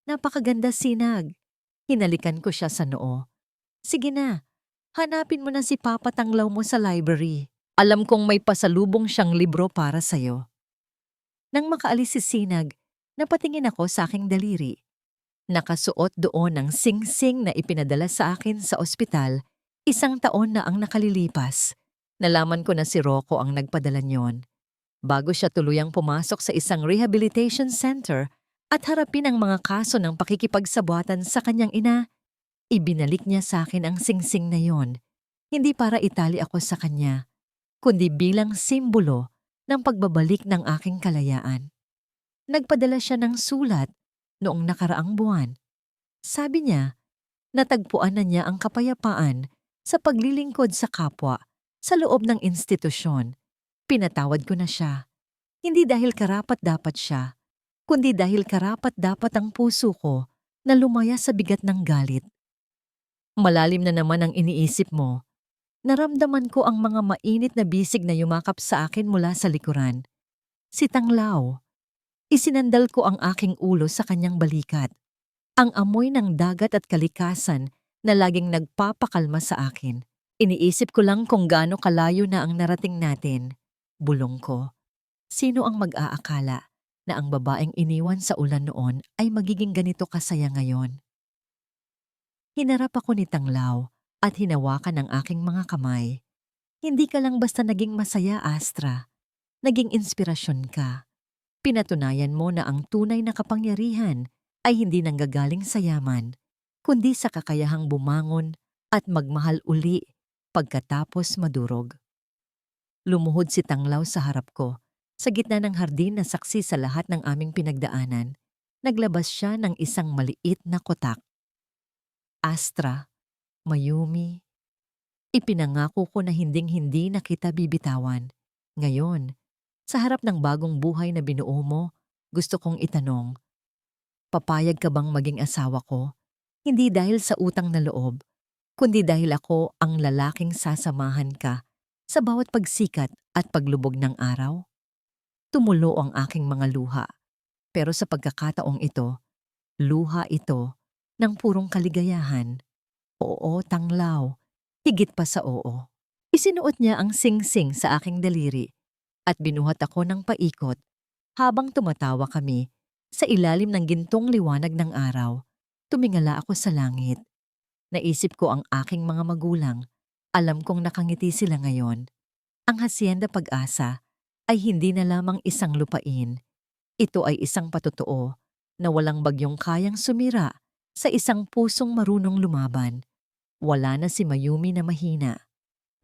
Napakaganda, Sinag. Hinalikan ko siya sa noo. Sige na, hanapin mo na si Papa Tanglaw mo sa library. Alam kong may pasalubong siyang libro para sa'yo. Nang makaalis si Sinag, napatingin ako sa aking daliri. Nakasuot doon ang singsing na ipinadala sa akin sa ospital, 1 taon na ang nakalilipas. Nalaman ko na si Rocco ang nagpadala niyon. Bago siya tuluyang pumasok sa isang rehabilitation center at harapin ang mga kaso ng pakikipagsabuatan sa kanyang ina, ibinalik niya sa akin ang singsing na yon. Hindi para itali ako sa kanya, kundi bilang simbolo ng pagbabalik ng aking kalayaan. Nagpadala siya ng sulat noong nakaraang buwan. Sabi niya, natagpuan na niya ang kapayapaan sa paglilingkod sa kapwa sa loob ng institusyon. Pinatawad ko na siya. Hindi dahil karapat-dapat siya, kundi dahil karapat-dapat ang puso ko na lumaya sa bigat ng galit. Malalim na naman ang iniisip mo. Naramdaman ko ang mga mainit na bisig na yumakap sa akin mula sa likuran. Si Tanglaw. Isinandal ko ang aking ulo sa kanyang balikat. Ang amoy ng dagat at kalikasan na laging nagpapakalma sa akin. Iniisip ko lang kung gaano kalayo na ang narating natin. Bulong ko. Sino ang mag-aakala na ang babaeng iniwan sa ulan noon ay magiging ganito kasaya ngayon? Hinarap ako ni Tanglaw at hinawakan ang aking mga kamay. Hindi ka lang basta naging masaya, Astra. Naging inspirasyon ka. Pinatunayan mo na ang tunay na kapangyarihan ay hindi nanggagaling sa yaman, kundi sa kakayahang bumangon at magmahal uli pagkatapos madurog. Lumuhod si Tanglaw sa harap ko. Sa gitna ng hardin na saksi sa lahat ng aming pinagdaanan, naglabas siya ng isang maliit na kotak. Astra, Mayumi, ipinangako ko na hinding-hindi na kita bibitawan. Ngayon, sa harap ng bagong buhay na binuo mo, gusto kong itanong, papayag ka bang maging asawa ko? Hindi dahil sa utang na loob, kundi dahil ako ang lalaking sasamahan ka sa bawat pagsikat at paglubog ng araw? Tumulo ang aking mga luha, pero sa pagkakataong ito, luha ito ng purong kaligayahan. Oo, Tanglaw, higit pa sa oo. Isinuot niya ang sing-sing sa aking daliri at binuhat ako ng paikot habang tumatawa kami sa ilalim ng gintong liwanag ng araw. Tumingala ako sa langit. Naisip ko ang aking mga magulang. Alam kong nakangiti sila ngayon. Ang Hacienda Pag-asa ay hindi na lamang isang lupain. Ito ay isang patotoo na walang bagyong kayang sumira sa isang pusong marunong lumaban. Wala na si Mayumi na mahina.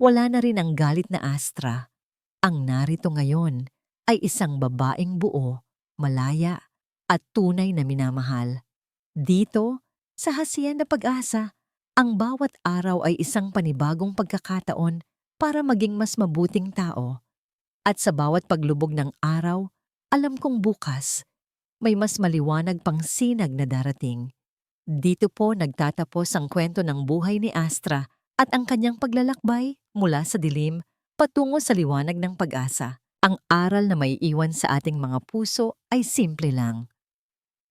Wala na rin ang galit na Astra. Ang narito ngayon ay isang babaeng buo, malaya, at tunay na minamahal. Dito, sa Hacienda Pag-asa, ang bawat araw ay isang panibagong pagkakataon para maging mas mabuting tao. At sa bawat paglubog ng araw, alam kong bukas, may mas maliwanag pang sinag na darating. Dito po nagtatapos ang kwento ng buhay ni Astra at ang kanyang paglalakbay mula sa dilim patungo sa liwanag ng pag-asa. Ang aral na may iwan sa ating mga puso ay simple lang.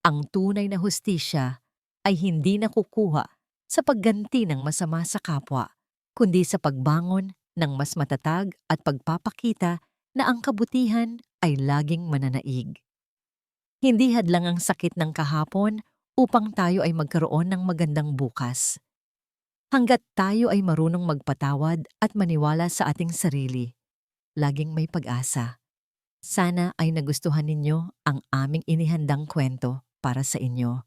Ang tunay na hustisya ay hindi nakukuha sa pagganti ng masama sa kapwa, kundi sa pagbangon ng mas matatag at pagpapakita na ang kabutihan ay laging mananaig. Hindi hadlang ang sakit ng kahapon upang tayo ay magkaroon ng magandang bukas. Hanggat tayo ay marunong magpatawad at maniwala sa ating sarili, laging may pag-asa. Sana ay nagustuhan ninyo ang aming inihandang kwento para sa inyo.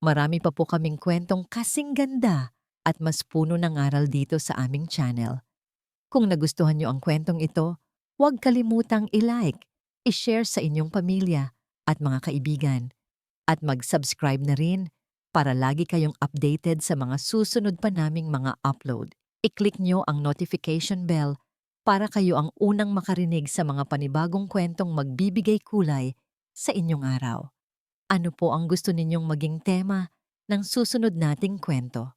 Marami pa po kaming kwentong kasing ganda at mas puno ng aral dito sa aming channel. Kung nagustuhan nyo ang kwentong ito, huwag kalimutang i-like, i-share sa inyong pamilya at mga kaibigan. At mag-subscribe na rin para lagi kayong updated sa mga susunod pa naming mga upload. I-click nyo ang notification bell para kayo ang unang makarinig sa mga panibagong kwentong magbibigay kulay sa inyong araw. Ano po ang gusto ninyong maging tema ng susunod nating kwento?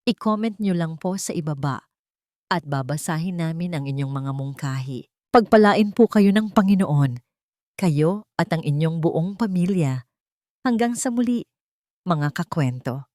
I-comment nyo lang po sa ibaba at babasahin namin ang inyong mga mungkahi. Pagpalain po kayo ng Panginoon, kayo at ang inyong buong pamilya. Hanggang sa muli, mga kakwento.